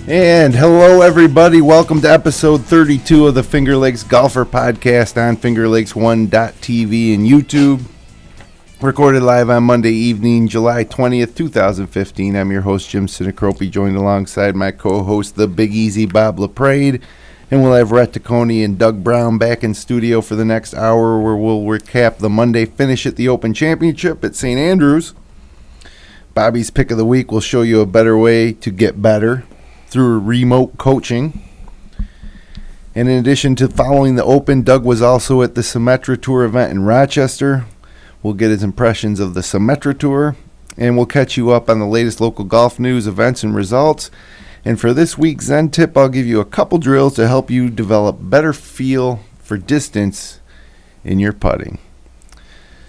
And hello, everybody. Welcome to episode 32 of the Finger Lakes Golfer Podcast on FingerLakes1.tv and YouTube. Recorded live on Monday evening, July 20th, 2015. I'm your host, Jim Sinacropi, joined alongside my co-host, the Big Easy Bob LaPrade. And we'll have Rhett Taccone and Doug Brown back in studio for the next hour, where we'll recap the Monday finish at the Open Championship at St. Andrews. Bobby's Pick of the Week will show you a better way to get better through remote coaching. And in addition to following the Open, Doug was also at the Symetra Tour event in Rochester. We'll get his impressions of the Symetra Tour, and we'll catch you up on the latest local golf news, events, and results. And for this week's Zen tip, I'll give you a couple drills to help you develop better feel for distance in your putting.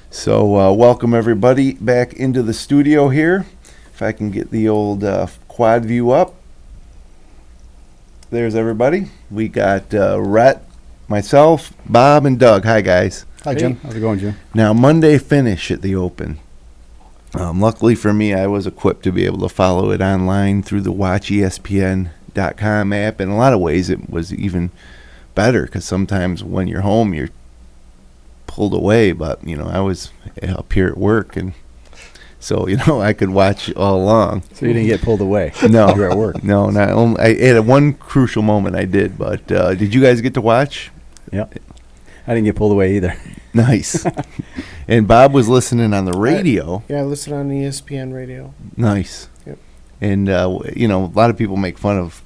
So welcome everybody back into the studio here. If I can get the old quad view up. There's everybody. We got Rhett, myself, Bob, and Doug. Hi, guys. Hi, Jim. How's it going, Jim? Now, Monday finish at the Open. Luckily for me, I was equipped to be able to follow it online through the WatchESPN.com app. In a lot of ways, it was even better because sometimes when you're home, you're pulled away. But, I was up here at work, and so, I could watch all along. So you didn't get pulled away? No. You were at work? No, not only. At one crucial moment I did, but did you guys get to watch? Yep. I didn't get pulled away either. Nice. And Bob was listening on the radio. I listened on ESPN radio. Nice. Yep. And, a lot of people make fun of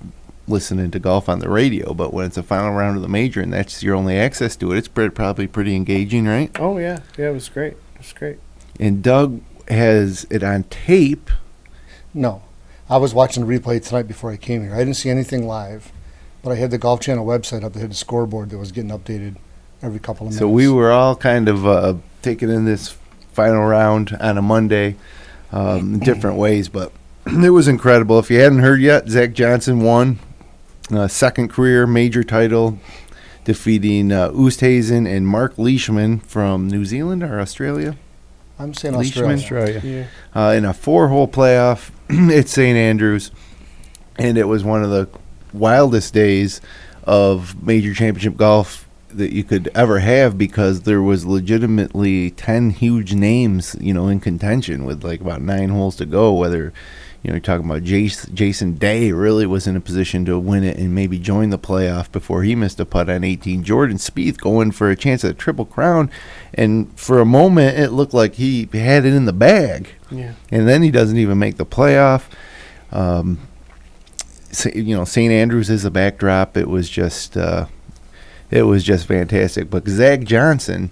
listening to golf on the radio, but when it's a final round of the major and that's your only access to it, it's probably pretty engaging, right? Oh, yeah. Yeah, it was great. It was great. And Doug has it on tape. No. I was watching the replay tonight before I came here. I didn't see anything live, but I had the Golf Channel website up. They had a scoreboard that was getting updated every couple of minutes. So we were all kind of taking in this final round on a Monday in different ways, but it was incredible. If you hadn't heard yet, Zach Johnson won second career major title, defeating Oosthuizen and Mark Leishman from New Zealand or Australia. I'm saying Australia. Yeah. In a 4-hole playoff at St. Andrews, and it was one of the wildest days of major championship golf that you could ever have, because there was legitimately 10 huge names, in contention with like about 9 holes to go. Whether, you're talking about Jason Day really was in a position to win it and maybe join the playoff before he missed a putt on 18. Jordan Spieth going for a chance at a Triple Crown, and for a moment it looked like he had it in the bag. Yeah. And then he doesn't even make the playoff. St. Andrews is a backdrop. It was just fantastic. But Zach Johnson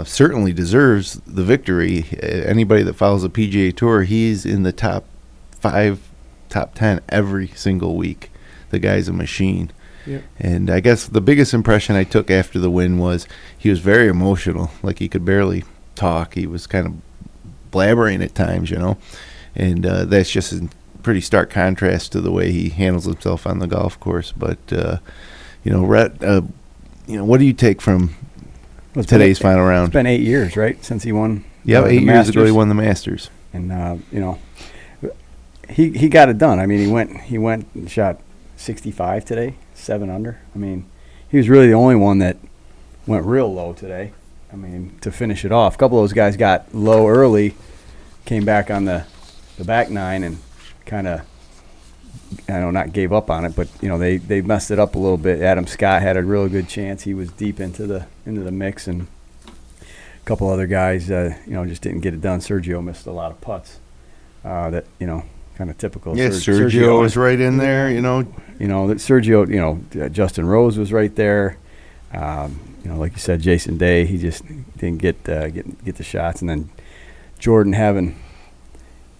certainly deserves the victory. Anybody that follows the PGA Tour, he's in the top 5, top 10 every single week. The guy's a machine. Yep. And I guess the biggest impression I took after the win was he was very emotional. Like, he could barely talk. He was kind of blabbering at times, and that's just a pretty stark contrast to the way he handles himself on the golf course. But Rhett, what do you take from today's final round? It's been 8 years, right, since he won? Yep, 8 years ago he won the Masters. And he got it done. I mean, he went and shot 65 today, 7 under. I mean, he was really the only one that went real low today. I mean, to finish it off. A couple of those guys got low early, came back on the back nine and kind of, not gave up on it, but they messed it up a little bit. Adam Scott had a really good chance. He was deep into the mix, and a couple other guys, just didn't get it done. Sergio missed a lot of putts. That kind of typical. Yeah, Sergio was right in there. That Sergio. Justin Rose was right there. Like you said, Jason Day. He just didn't get the shots, and then Jordan having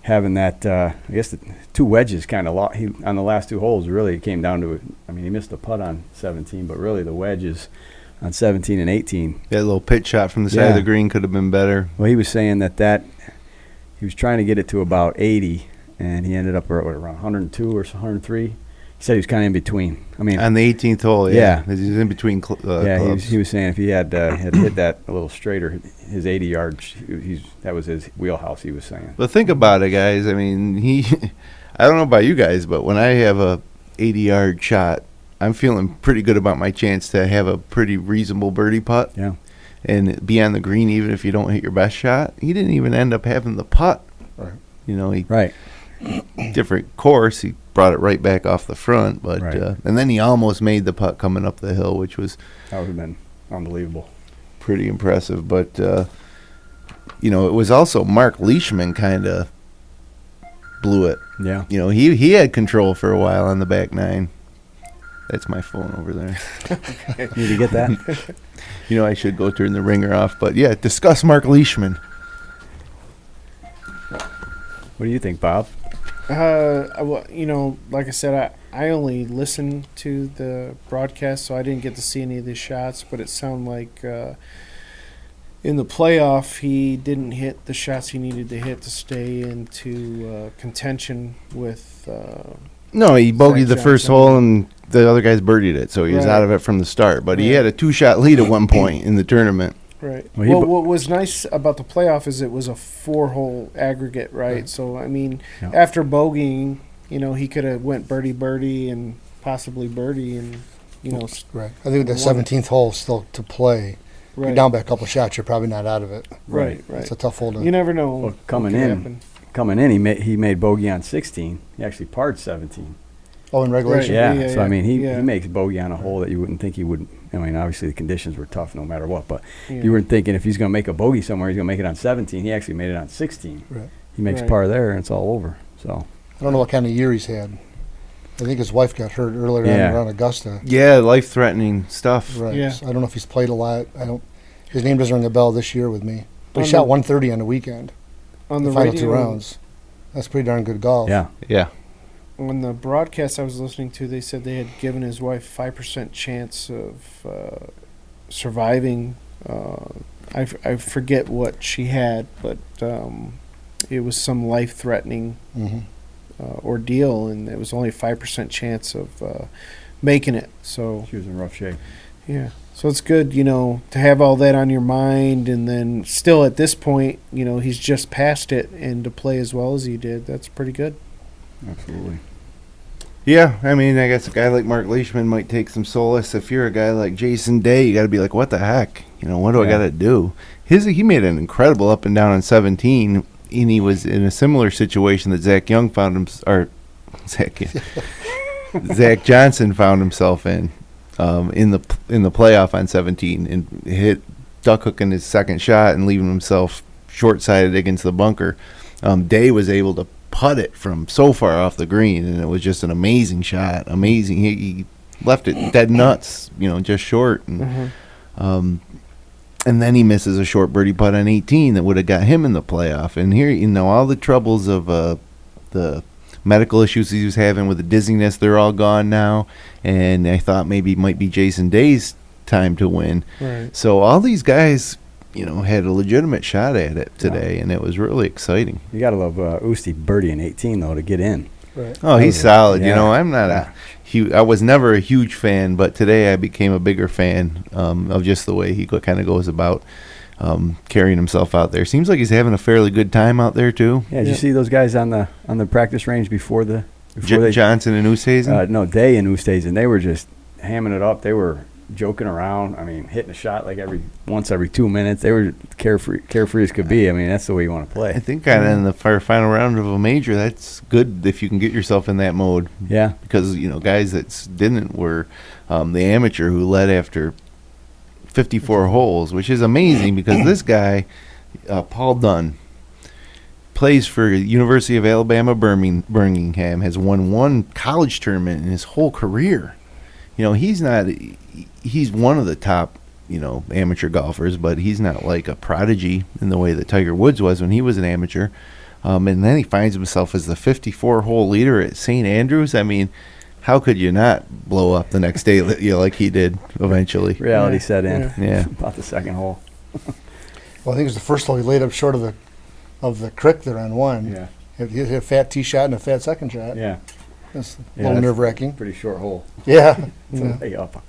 that, I guess the 2 wedges kind of on the last 2 holes. Really, it came down to it. I mean, he missed the putt on 17, but really the wedges on 17 and 18. That little pitch shot from the side of the green could have been better. Well, he was saying that he was trying to get it to about 80, and he ended up around 102 or 103. He said he was kind of in between. I mean, on the 18th hole, yeah. He was in between clubs. He was saying if he had hit that a little straighter, his 80 yards, that was his wheelhouse, he was saying. But think about it, guys. I mean, I don't know about you guys, but when I have a 80-yard shot, I'm feeling pretty good about my chance to have a pretty reasonable birdie putt. Yeah. And be on the green even if you don't hit your best shot. He didn't even end up having the putt. Right. You know, he Right. different course. He brought it right back off the front, but Right. And then he almost made the putt coming up the hill, which was That would have been unbelievable. pretty impressive. But you know, it was also Mark Leishman kind of blew it. Yeah. You know, he had control for a while on the back nine. That's my phone over there. Need to get that? You know, I should go turn the ringer off. But yeah, discuss Mark Leishman. What do you think, Bob? Well, you know, like I said, I only listened to the broadcast, so I didn't get to see any of the shots. But it sounded like in the playoff, he didn't hit the shots he needed to hit to stay into contention with. No, he bogeyed the Zach first Johnson. hole and the other guys birdied it, so he was Right. out of it from the start. But he Right. had a 2-shot lead at one point in the tournament. Right. Well, Well, he what was nice about the playoff is it was a 4-hole aggregate, right? Right. So I mean, Yeah. after bogeying, you know, he could have went birdie and possibly birdie, and you know, Right. I think the One- 17th hole still to play. right, You're down by a couple shots. You're probably not out of it. right, It's right. a tough hole to. You never know. Well, what coming could in. happen. He made bogey on 16. He actually parred 17. Oh, in regulation. Right. Yeah. Yeah, So I yeah, mean, he yeah. makes bogey on a hole that you wouldn't think he would. I mean, obviously the conditions were tough no matter what, but Yeah. you weren't thinking if he's going to make a bogey somewhere, he's going to make it on 17. He actually made it on 16. Right. He makes Right. par there, and it's all over. So I don't know what kind of year he's had. I think his wife got hurt earlier Yeah. on around Augusta. Yeah, life-threatening stuff. Right. Yeah. So I don't know if he's played a lot. I don't. His name doesn't ring a bell this year with me. But he On shot the- 130 on the weekend. On the final radio, 2 rounds. That's pretty darn good golf. yeah, Yeah. on the broadcast I was listening to, they said they had given his wife 5% chance of surviving. I forget what she had, but it was some life-threatening hmm ordeal, and it was only a 5% chance of making it. So she was in rough shape. yeah, so it's good, you know, to have all that on your mind, and then still at this point, you know, he's just past it, and to play as well as he did, that's pretty good. Absolutely. Yeah, I mean, I guess a guy like Mark Leishman might take some solace. If you're a guy like Jason Day, you got to be like, what the heck? You know, what do I Yeah. got to do? He made an incredible up and down on 17, and he was in a similar situation that Zach Young found him, or Zach Johnson found himself in the playoff on 17, and hit duck hooking his second shot and leaving himself short-sided against the bunker. Day was able to putt it from so far off the green, and it was just an amazing shot. Amazing. He left it dead nuts, you know, just short. And and then he misses a short birdie putt on 18 that would have got him in the playoff. And here, you know, all the troubles of the medical issues he was having with the dizziness, they're all gone now. And I thought maybe it might be Jason Day's time to win. Right. So all these guys, you know, had a legitimate shot at it today, and it was really exciting. You got to love Usti birdie in 18 though to get in. Right. Oh, he's Okay. solid. You Yeah. know, I'm not I was never a huge fan, but today I became a bigger fan of just the way he kind of goes about carrying himself out there. Seems like he's having a fairly good time out there too. Yeah, did Yeah. you see those guys on the practice range before they Johnson and Oosthuizen? no, Day and Oosthuizen, they were just hamming it up. They were joking around. I mean, hitting a shot like every 2 minutes. They were carefree as could be. I mean, that's the way you want to play. I think kind of in the final round of a major, that's good if you can get yourself in that mode. Yeah, Because, you know, guys that didn't were the amateur who led after 54 holes, which is amazing because this guy, Paul Dunn, plays for University of Alabama Birmingham, has won one college tournament in his whole career. You know, he's one of the top, you know, amateur golfers, but he's not like a prodigy in the way that Tiger Woods was when he was an amateur. And then he finds himself as the 54-hole leader at St. Andrews. I mean, how could you not blow up the next day, you know, like he did eventually? reality Yeah, set in. Yeah. About the second hole. Well, I think it was the first hole he laid up short of the creek there on one. Yeah, He hit a fat tee shot and a fat second shot. yeah. That's a Yeah, little that's- nerve-wracking. Pretty short hole. Yeah. It's Yeah. way up.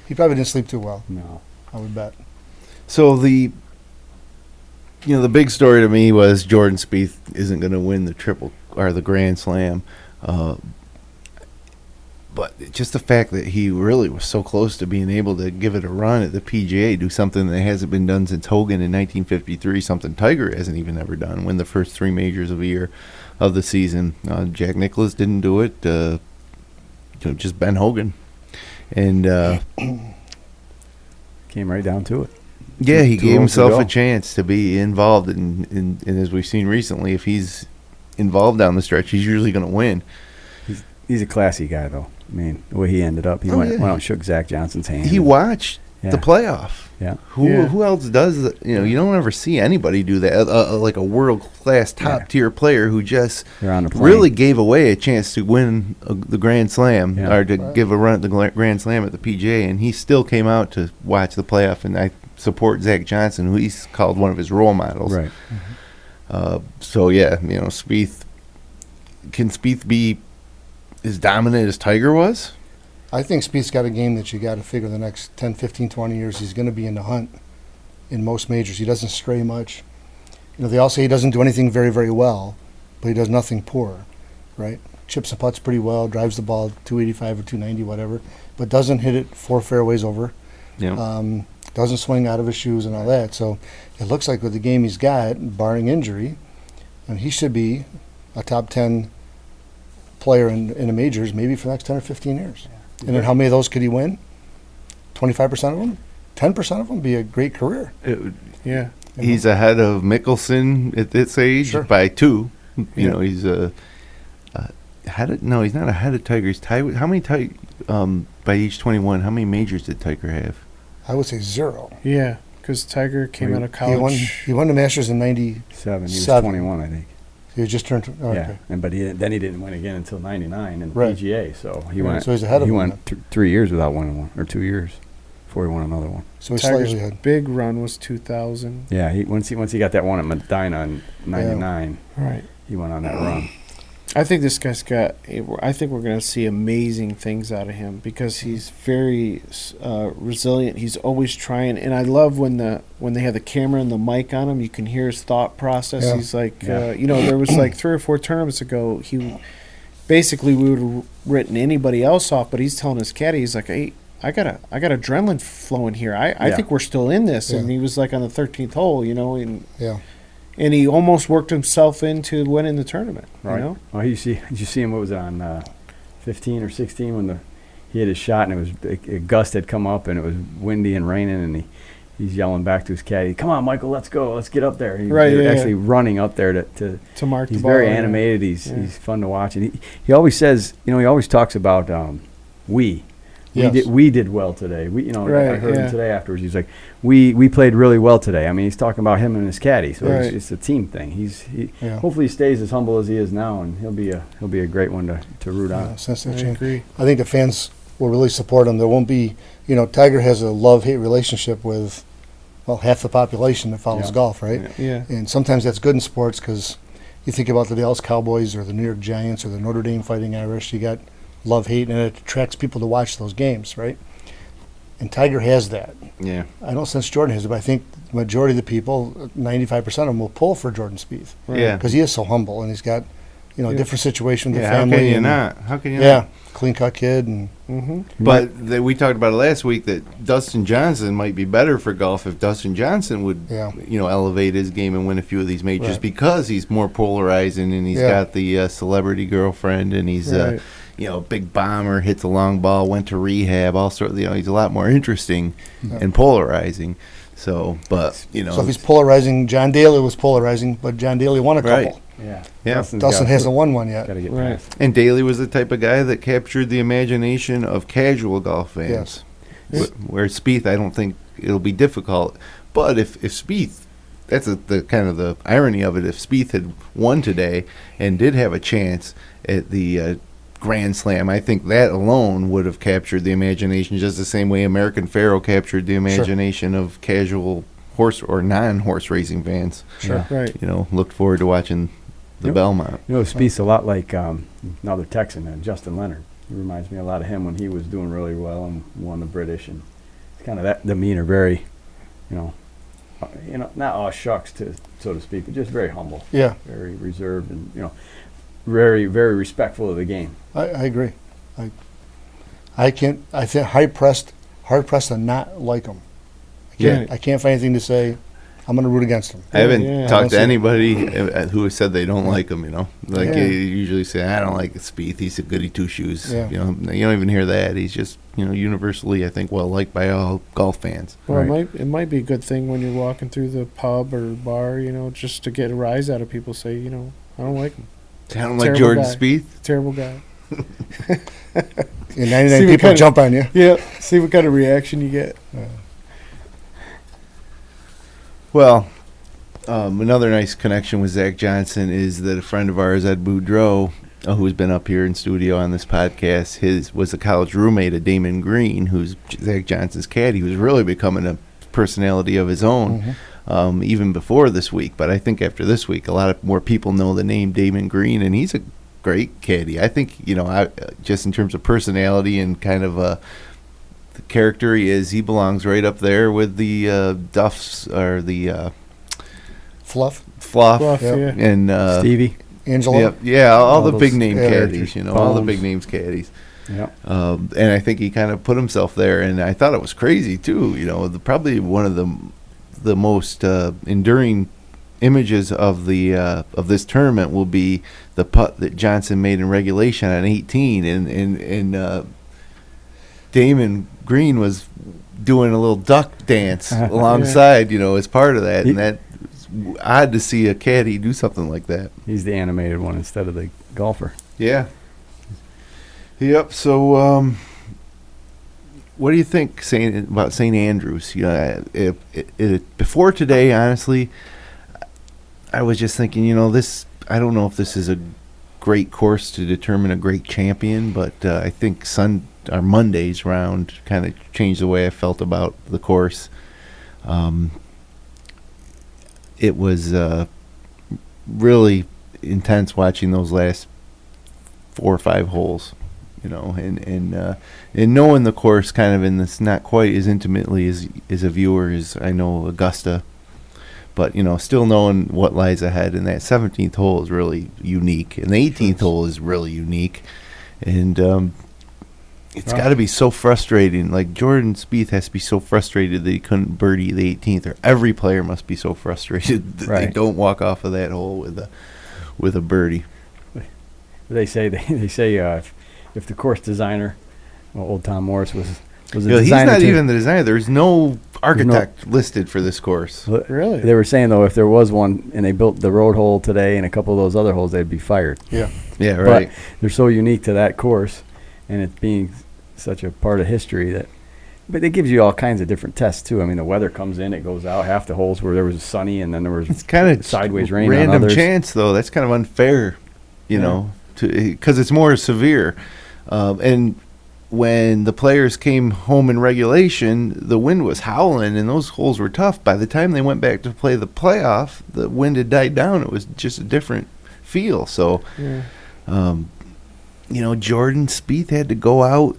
He probably didn't sleep too well, No. I would bet. So the big story to me was Jordan Spieth isn't going to win the triple or the Grand Slam. But just the fact that he really was so close to being able to give it a run at the PGA, do something that hasn't been done since Hogan in 1953, something Tiger hasn't even ever done, win the first 3 majors of a year of the season. Jack Nicklaus didn't do it. Just Ben Hogan. And Came right down to it. yeah, he Two gave holes to himself go. a chance to be involved. And as we've seen recently, if he's involved down the stretch, he's usually going to win. He's a classy guy, though. I mean, the way he ended up, he Oh, went yeah. out and shook Zach Johnson's hand. He watched Yeah. the playoff. Yeah. Who else does that? You don't ever see anybody do that. Like a world class top tier player who just They're on the plane. really gave away a chance to win the Grand Slam Yeah. or to give a run at the Grand Slam at the PGA, and he still came out to watch the playoff. And I support Zach Johnson, who he's called one of his role models. Right. So yeah, Spieth. Can Spieth be as dominant as Tiger was? I think Spieth's got a game that you got to figure the next 10, 15, 20 years he's going to be in the hunt in most majors. He doesn't stray much. They all say he doesn't do anything very, very well, but he does nothing poor, right? Chips and putts pretty well, drives the ball 285 or 290, whatever, but doesn't hit it 4 fairways over. Yeah. Doesn't swing out of his shoes and all that. So it looks like with the game he's got, barring injury, and he should be a top 10 player in the majors maybe for the next 10 or 15 years. And then how many of those could he win? 25% of them? 10% of them be a great career. Yeah. He's ahead of Mickelson at this age Sure. by 2. Yeah. He's no, he's not ahead of Tiger. He's tied with, how many by age 21? How many majors did Tiger have? I would say 0. Yeah, because Tiger came out of He college. won the Masters in 90. 7. He was 7. 21, I think. He just turned. Oh, Yeah. okay. But then he didn't win again until 99 in the Right. PGA. So he Right. went. So he's ahead of He him went 3 years without winning one, or 2 years before he won another one. So he's Tiger's slightly ahead. big run was 2000. Yeah. Once he got that one at Medina in '99, Right. he went on that run. I think this guy's got. I think we're going to see amazing things out of him because he's very resilient. He's always trying, and I love when they have the camera and the mic on him. You can hear his thought process. Yeah. He's like, Yeah. there was like 3 or 4 tournaments ago. He basically we would have written anybody else off, but he's telling his caddy, he's like, hey, I got adrenaline flowing here. I Yeah. think we're still in this, and Yeah. he was like on the 13th hole, and Yeah. and he almost worked himself into winning the tournament. Right. You know. Oh, did you see him? What was it on 15 or 16 when he hit his shot and it was a gust had come up and it was windy and raining and he's yelling back to his caddy, "Come on, Michael, let's go, let's get up there." Right, They're yeah, actually running up there to To mark He's the ball. very yeah. animated. He's Yeah. he's fun to watch, and he always says, he always talks about we. Yes. We did well today. I Right, heard yeah. him today afterwards. He's like, we played really well today. I mean, he's talking about him and his caddy, so Right. it's a team thing. Yeah. Hopefully he stays as humble as he is now, and he'll be a great one to root on. Since I that change. agree. I think the fans will really support him. There won't be, Tiger has a love-hate relationship with, half the population that follows Yeah. golf, right? Yeah. And sometimes that's good in sports because you think about the Dallas Cowboys or the New York Giants or the Notre Dame Fighting Irish. You got love-hate, and it attracts people to watch those games, right? And Tiger has that. Yeah. I don't sense Jordan has it, but I think the majority of the people, 95% of them, will pull for Jordan Spieth Yeah. because he is so humble and he's got, a Yeah. different situation with Yeah, the family. how can you and- not? How can you Yeah, not? clean-cut kid. And Mm-hmm. But we talked about it last week that Dustin Johnson might be better for golf if Dustin Johnson would, Yeah. elevate his game and win a few of these majors Right. because he's more polarizing and he's Yeah. got the celebrity girlfriend and he's Right. big bomber, hits a long ball, went to rehab, all sort of, he's a lot more interesting Yeah. and polarizing. So, but so if he's polarizing, John Daly was polarizing, but John Daly won a couple. Right. Yeah, Yeah. Dustin hasn't won one yet. Got to get Right. past. And Daly was the type of guy that captured the imagination of casual golf fans. Yes. Where Spieth, I don't think it'll be difficult. But if Spieth, that's the kind of the irony of it. If Spieth had won today and did have a chance at the Grand Slam, I think that alone would have captured the imagination just the same way American Pharoah captured the imagination of casual horse or non-horse racing fans. Sure. Right. Looked forward to watching the Yep. Belmont. Spieth's a lot like another Texan, Justin Leonard. He reminds me a lot of him when he was doing really well and won the British, and it's kind of that demeanor, very, not aw shucks so to speak, but just very humble, Yeah, very reserved, and very very respectful of the game. I agree. I think hard pressed to not like him. I can't find anything to say. I'm going to root against him. I haven't Yeah. talked to anybody who has said they don't like him. Like Yeah. you usually say, I don't like Spieth. He's a goody two shoes. Yeah. You don't even hear that. He's just universally, I think, well liked by all golf fans. Well, Right. it might be a good thing when you're walking through the pub or bar, just to get a rise out of people. Say, I don't like him. I don't like Terrible Jordan guy. Spieth. Terrible guy. And 99 See what people kind of- jump on you. Yeah. See what kind of reaction you get. Well, another nice connection with Zach Johnson is that a friend of ours, Ed Boudreau, who's been up here in studio on this podcast, was a college roommate of Damon Green, who's Zach Johnson's caddy, who's really becoming a personality of his own, even before this week. But I think after this week, a lot of more people know the name Damon Green, and he's a great caddy. I think, just in terms of personality and kind of the character he belongs right up there with the Duffs or the Fluff, Fluff, Yeah. and Stevie. Angela. all All the those big name characters. caddies, all the Bones. big names caddies. Yeah. And I think he kind of put himself there, and I thought it was crazy too. Probably one of the most enduring images of this tournament will be the putt that Johnson made in regulation on 18, and Damon Green was doing a little duck dance alongside, as part of that, and that odd to see a caddy do something like that. He's the animated one instead of the golfer. Yeah. Yep. So, what do you think about St. Andrews? Before today, honestly, I was just thinking, this. I don't know if this is a great course to determine a great champion, but I think Monday's round kind of changed the way I felt about the course. It was really intense watching those last 4 or 5 holes, and knowing the course kind of in this not quite as intimately as a viewer as I know Augusta, but still knowing what lies ahead. And that 17th hole is really unique, and the 18th hole is really unique, and it's got to be so frustrating. Like Jordan Spieth has to be so frustrated that he couldn't birdie the 18th, or every player must be so frustrated that they don't walk off of that hole with a birdie. They say if the course designer, old Tom Morris was a He's designer not too. even the designer. There's no architect listed for this course. Really? They were saying though, if there was one and they built the road hole today and a couple of those other holes, they'd be fired. Yeah. Yeah, right. But they're so unique to that course, and it being such a part of history but it gives you all kinds of different tests too. I mean, the weather comes in, it goes out. Half the holes where there was sunny, and then there was It's kind of sideways rain on random others. chance, though. That's kind of unfair, because it's more severe. And when the players came home in regulation, the wind was howling, and those holes were tough. By the time they went back to play the playoff, the wind had died down. It was just a different feel. So, Yeah. Jordan Spieth had to go out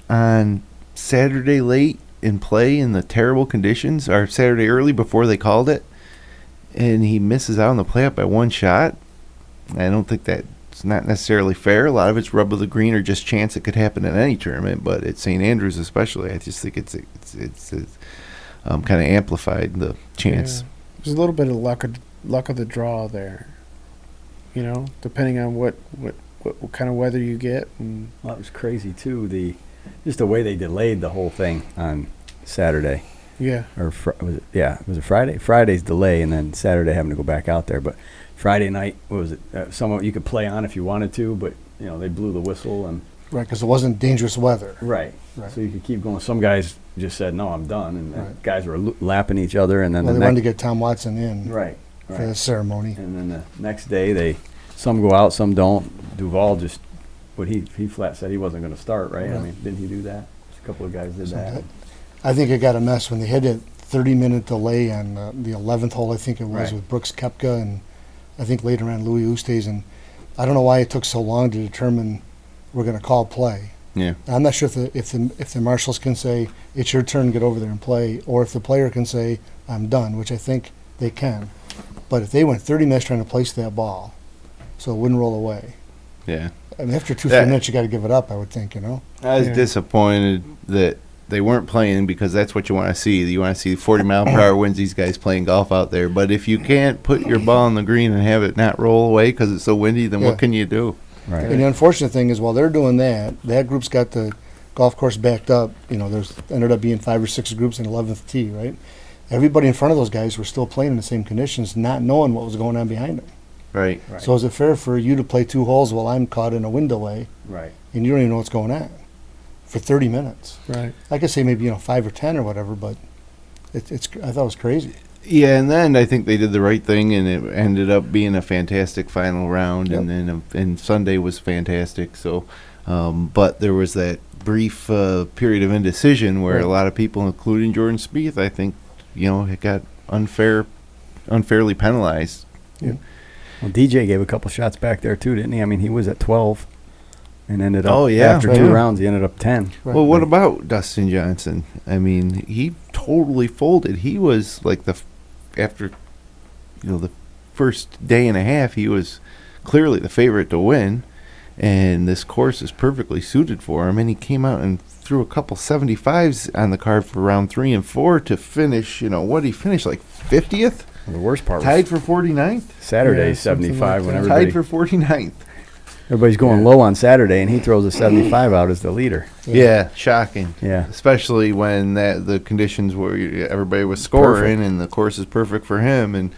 on Saturday late and play in the terrible conditions, or Saturday early before they called it, and he misses out on the playoff by one shot. I don't think that's not necessarily fair. A lot of it's rub of the green or just chance it could happen in any tournament, but at St. Andrews especially, I just think it's kind of amplified the chance. Yeah. There's a little bit of luck of the draw there, depending on what kind of weather you get. And Well, it was crazy too. Just the way they delayed the whole thing on Saturday, yeah, or was it Friday? Friday's delay, and then Saturday having to go back out there. But Friday night, what was it? Some you could play on if you wanted to, but they blew the whistle and Right, because it wasn't dangerous weather. right. Right. So you could keep going. Some guys just said, "No, I'm done," and Right. guys were lapping each other, and then Well, the they wanted to next get Tom Watson in right. for the ceremony. And then the next day, some go out, some don't. Duval just, he flat said he wasn't going to start, right? I Right. mean, didn't he do that? A couple of guys did that. I think it got a mess when they had a 30-minute delay on the 11th hole, I think it was, Right. with Brooks Koepka, and I think later on Louis Oosthuizen. And I don't know why it took so long to determine we're going to call play. Yeah. I'm not sure if the marshals can say, it's your turn, get over there and play, or if the player can say, I'm done, which I think they can. But if they went 30 minutes trying to place that ball so it wouldn't roll away, Yeah. I mean, after 2-3 That- minutes, you got to give it up. I would think, you know. I was Yeah. disappointed that they weren't playing because that's what you want to see. You want to see 40-mile-per-hour winds, these guys playing golf out there. But if you can't put your ball on the green and have it not roll away because it's so windy, then Yeah. what can you do? Right. And the unfortunate thing is, while they're doing that, that group's got the golf course backed up. You know, there's ended up being 5 or 6 groups in 11th tee, right? Everybody in front of those guys were still playing in the same conditions, not knowing what was going on behind them. Right. Right. So is it fair for you to play 2 holes while I'm caught in a wind delay Right. and you don't even know what's going on for 30 minutes? Right. I could say maybe 5 or 10 or whatever, but it's I thought it was crazy. Yeah, and then I think they did the right thing, and it ended up being a fantastic final round, Yep. and then and Sunday was fantastic. So, but there was that brief period of indecision where Right. a lot of people, including Jordan Spieth, I think, it got unfairly penalized. Well, DJ gave a couple shots back there too, didn't he? I mean, he was at 12 and ended up, Oh, yeah. after Right. 2 rounds, he ended up 10. Right. Well, what about Dustin Johnson? I mean, he totally folded. He was like after the first day and a half, he was clearly the favorite to win, and this course is perfectly suited for him. And he came out and threw a couple 75s on the card for round 3 and 4 to finish. What he finished like 50th, Well, the worst part tied was for 49th, Saturday, Yeah, something 75, like when that. tied everybody, for 49th. everybody's going low on Saturday, and he throws a 75 out as the leader. Yeah, shocking. Yeah. Especially when the conditions were everybody was scoring and the course is perfect for him, and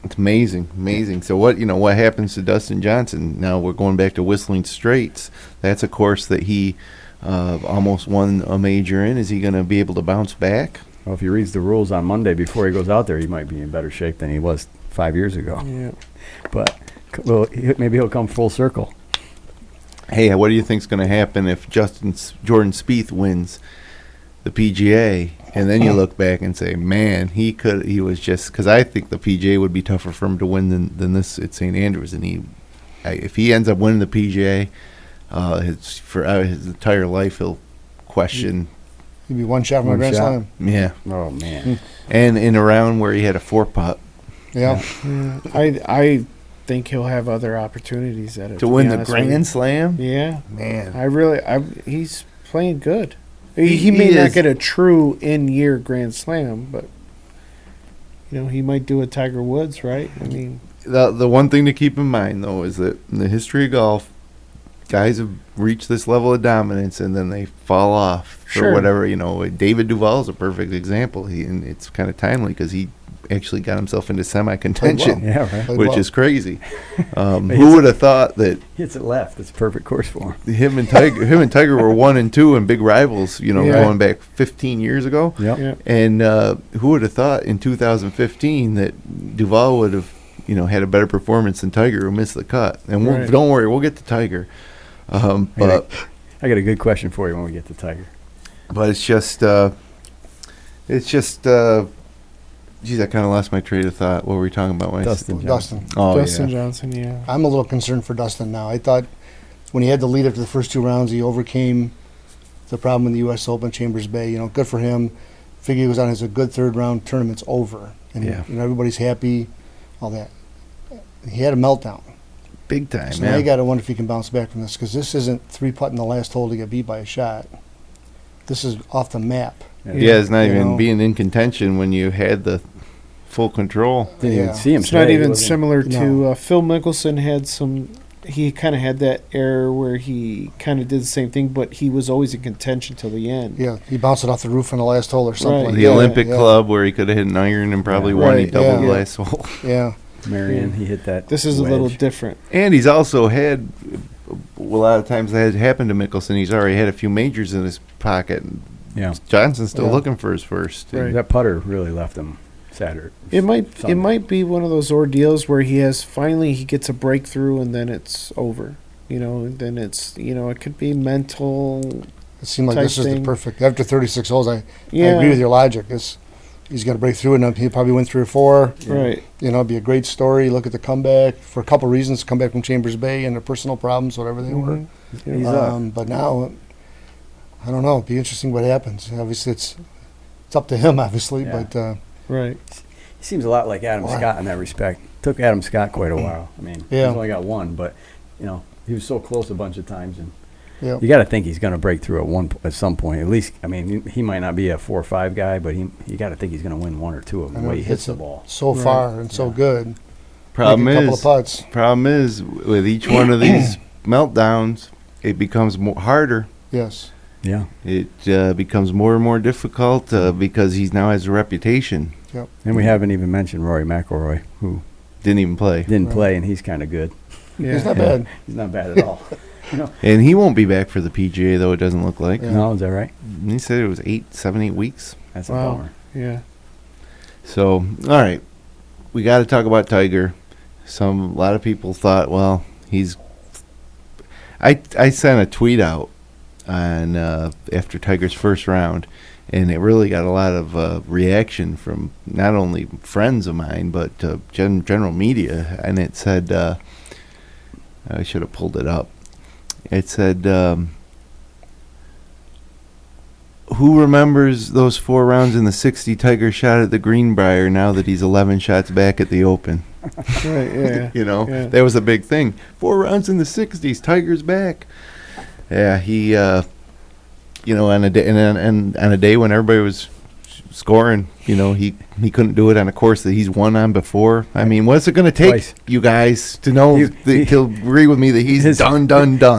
it's amazing. So what happens to Dustin Johnson? Now we're going back to Whistling Straits. That's a course that he almost won a major in. Is he going to be able to bounce back? Well, if he reads the rules on Monday before he goes out there, he might be in better shape than he was 5 years ago. Yeah. But maybe he'll come full circle. Hey, what do you think's going to happen if Jordan Spieth wins the PGA, and then you look back and say, man, he was just, because I think the PGA would be tougher for him to win than this at St. Andrews, and if he ends up winning the PGA, his entire life he'll question. He'd be one shot from a One Grand shot. Slam. Yeah, Oh, man. and in a round where he had a 4-putt Yeah. Yeah. I think he'll have other opportunities at it to be win the honest with you. Grand Slam. Yeah. Man, He's playing good. He He may not is. get a true in-year Grand Slam, but he might do a Tiger Woods, right? I mean, the one thing to keep in mind though is that in the history of golf, guys have reached this level of dominance and then they fall off for Sure. whatever. David Duval is a perfect example. And it's kind of timely because he actually got himself into semi-contention, Yeah, right. Played which well. is crazy. But Who would have thought that Hits it left. It's a perfect course for him. him and Tiger were 1 and 2 and big rivals, Yeah. going back 15 years ago. Yep. yeah. And who would have thought in 2015 that Duval would have, had a better performance than Tiger, who missed the cut. And Right. don't worry, we'll get to Tiger. But I got a good question for you when we get to Tiger. it's just, geez, I kind of lost my train of thought. What were we talking about? When Dustin Dustin. Johnson. Oh, Dustin yeah. Johnson, yeah. I'm a little concerned for Dustin now. I thought when he had the lead after the first 2 rounds, he overcame the problem in the U.S. Open, Chambers Bay. Good for him. Figure he was on as a good 3rd round. Tournament's over, and Yeah. everybody's happy. All that. He had a meltdown. Big time, So now you man. got to wonder if he can bounce back from this, because this isn't 3-putting the last hole to get beat by a shot. This is off the map. Yeah, it's not You even know. being in contention when you had the full control. Didn't Yeah. even see him It's not today. even Was he? similar No. to Phil Mickelson had some. He kind of had that error where he kind of did the same thing, but he was always in contention till the end. Yeah, he bounced it off the roof on the last hole or something. Right. Like The that. Olympic Yeah. Club where he could have hit an iron and probably Yeah. won. He Right, doubled yeah. the last hole. Yeah, Marion, he hit that. This is a little wedge. different. And he's also had, a lot of times that has happened to Mickelson, he's already had a few majors in his pocket. Yeah. Johnson's still Yeah. looking for his first. Right. That putter really left him Saturday. It Sunday. might be one of those ordeals where he gets a breakthrough and then it's over. Then it's it could be mental. it seemed like Type this is the thing. perfect. After 36 holes, I Yeah, agree with your logic. He's going to break through, and he'll probably win 3 or 4. Right. It'd be a great story. Look at the comeback for a couple reasons. Come back from Chambers Bay and their personal problems, whatever they were. Mhm. He's up. But now, I don't know. It'd be interesting what happens. Obviously, it's up to him, obviously. Yeah. But Right. He seems a lot like Adam Wow. Scott in that respect. Took Adam Scott quite a while. I mean, Yeah. he's only got 1, but He was so close a bunch of times, and Yep. you got to think he's going to break through at some point. At least, I mean, he might not be a 4 or 5 guy, but you got to think he's going to win 1 or 2 of them the way he hits the ball. So Right. far and so Yeah. good. Problem Make a couple of is, putts. with each one of these meltdowns, it becomes harder. Yes. Yeah. It becomes more and more difficult because he now has a reputation. And we haven't even mentioned Rory McIlroy, who Didn't even play. didn't Right. play, and he's kind of good. Yeah. He's not bad. He's not bad at all. And he won't be back for the PGA, though, it doesn't look like. Yeah. No, is that right? He said it was 7, 8 weeks. That's a Wow. bummer. Yeah. So, all right. We got to talk about Tiger. A lot of people thought, well, I sent a tweet out on after Tiger's first round, and it really got a lot of reaction from not only friends of mine, but general media. And it said, I should have pulled it up. It said, who remembers those 4 rounds in the 60 Tiger shot at the Greenbrier now that he's 11 shots back at the Open? Right. Yeah. You know, Yeah. that was a big thing. 4 rounds in the 60s, Tiger's back. Yeah, he, on a day and on a day when everybody was scoring, he couldn't do it on a course that he's won on before. I mean, what's it going to take, Twice. you guys, to know that he'll agree with me that he's done?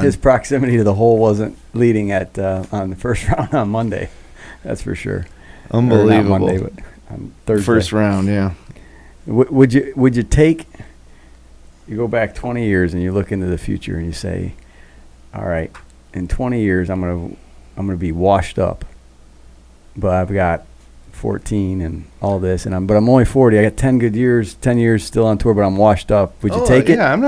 His proximity to the hole wasn't leading at on the first round on Monday. That's for sure. Or not Unbelievable. Monday, but on Thursday. First round, yeah. Would you take? You go back 20 years and you look into the future and you say, all right, in 20 years I'm gonna be washed up, but I've got 14 and all this, but I'm only 40. I got 10 good years, 10 years still on tour, but I'm washed up. Would you take it? Yeah, I'm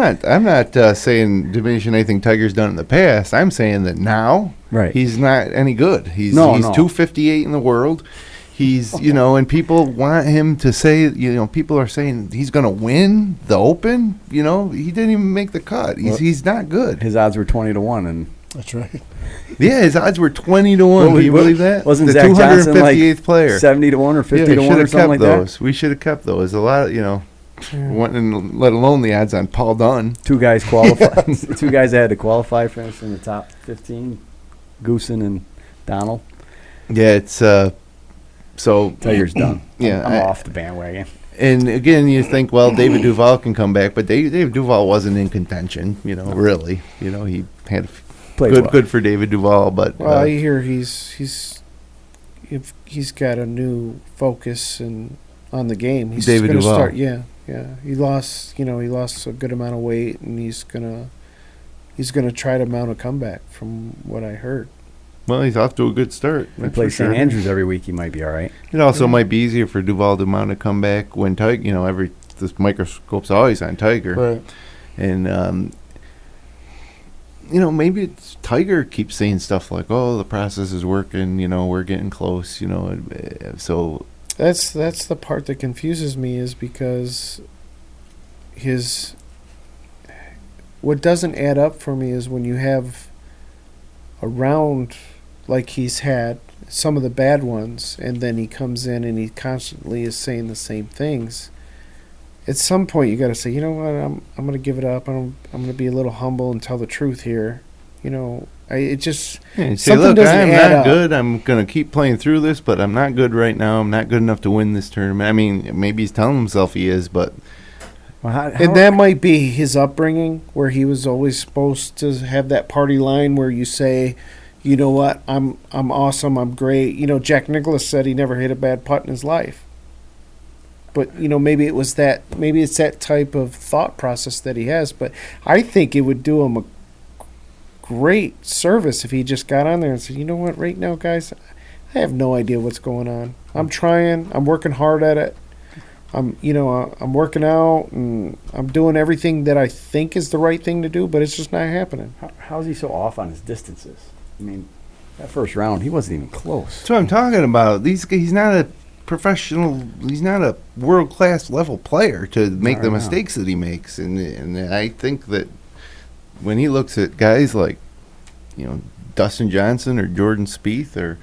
not saying diminishing anything Tiger's done in the past. I'm saying that now Right. he's not any good. He's No. 258 in the world. He's, and people want him to say, people are saying he's going to win the Open. He didn't even make the cut. He's not good. His odds were 20-1, and That's right. Yeah, his odds were 20-1. Can you believe that? Wasn't the Zach Johnson 258th player? 70-1 or 50-1 or something like those. We should have kept those. A lot, and let alone the odds on Paul Dunn. that? 2 guys qualified. 2 guys that had to qualify, finished in the top 15. Goosen and Donald. Yeah, it's so Tiger's done. Yeah, I'm I- off the bandwagon. And again, you think, well, David Duval can come back, but David Duval wasn't in contention. Really. He had Played well. good for David Duval, but Well, I hear he's got a new focus on the game. He's David gonna Duval. start. Yeah. He lost a good amount of weight, and he's gonna try to mount a comeback. From what I heard. well, he's off to a good start. He that's plays for sure. St. Andrews every week. He might be all right. It also might be easier for Duval to mount a comeback when Tiger, this microscope's always on Tiger. Right. And, maybe it's Tiger keeps saying stuff like, oh, the process is working, we're getting close, so. That's the part that confuses me, is because what doesn't add up for me is when you have a round like he's had, some of the bad ones, and then he comes in and he constantly is saying the same things. At some point, you got to say, you know what, I'm going to give it up. I'm going to be a little humble and tell the truth here. It just Yeah, say, something look, doesn't I'm add not up. good. I'm going to keep playing through this, but I'm not good right now. I'm not good enough to win this tournament. I mean, maybe he's telling himself he is, but Well, And that might be his upbringing, where he was always supposed to have that party line where you say, you know what, I'm awesome, I'm great. Jack Nicklaus said he never hit a bad putt in his life. But, maybe it's that type of thought process that he has. But I think it would do him a great service if he just got on there and said, you know what, right now, guys, I have no idea what's going on. I'm trying, I'm working hard at it. I'm working out and I'm doing everything that I think is the right thing to do, but it's just not happening. How is he so off on his distances? I mean, that first round, he wasn't even close. that's what I'm talking about. He's not a professional. He's not a world-class level player to make the right now. mistakes that he makes. And I think that when he looks at guys like, Dustin Johnson or Jordan Spieth or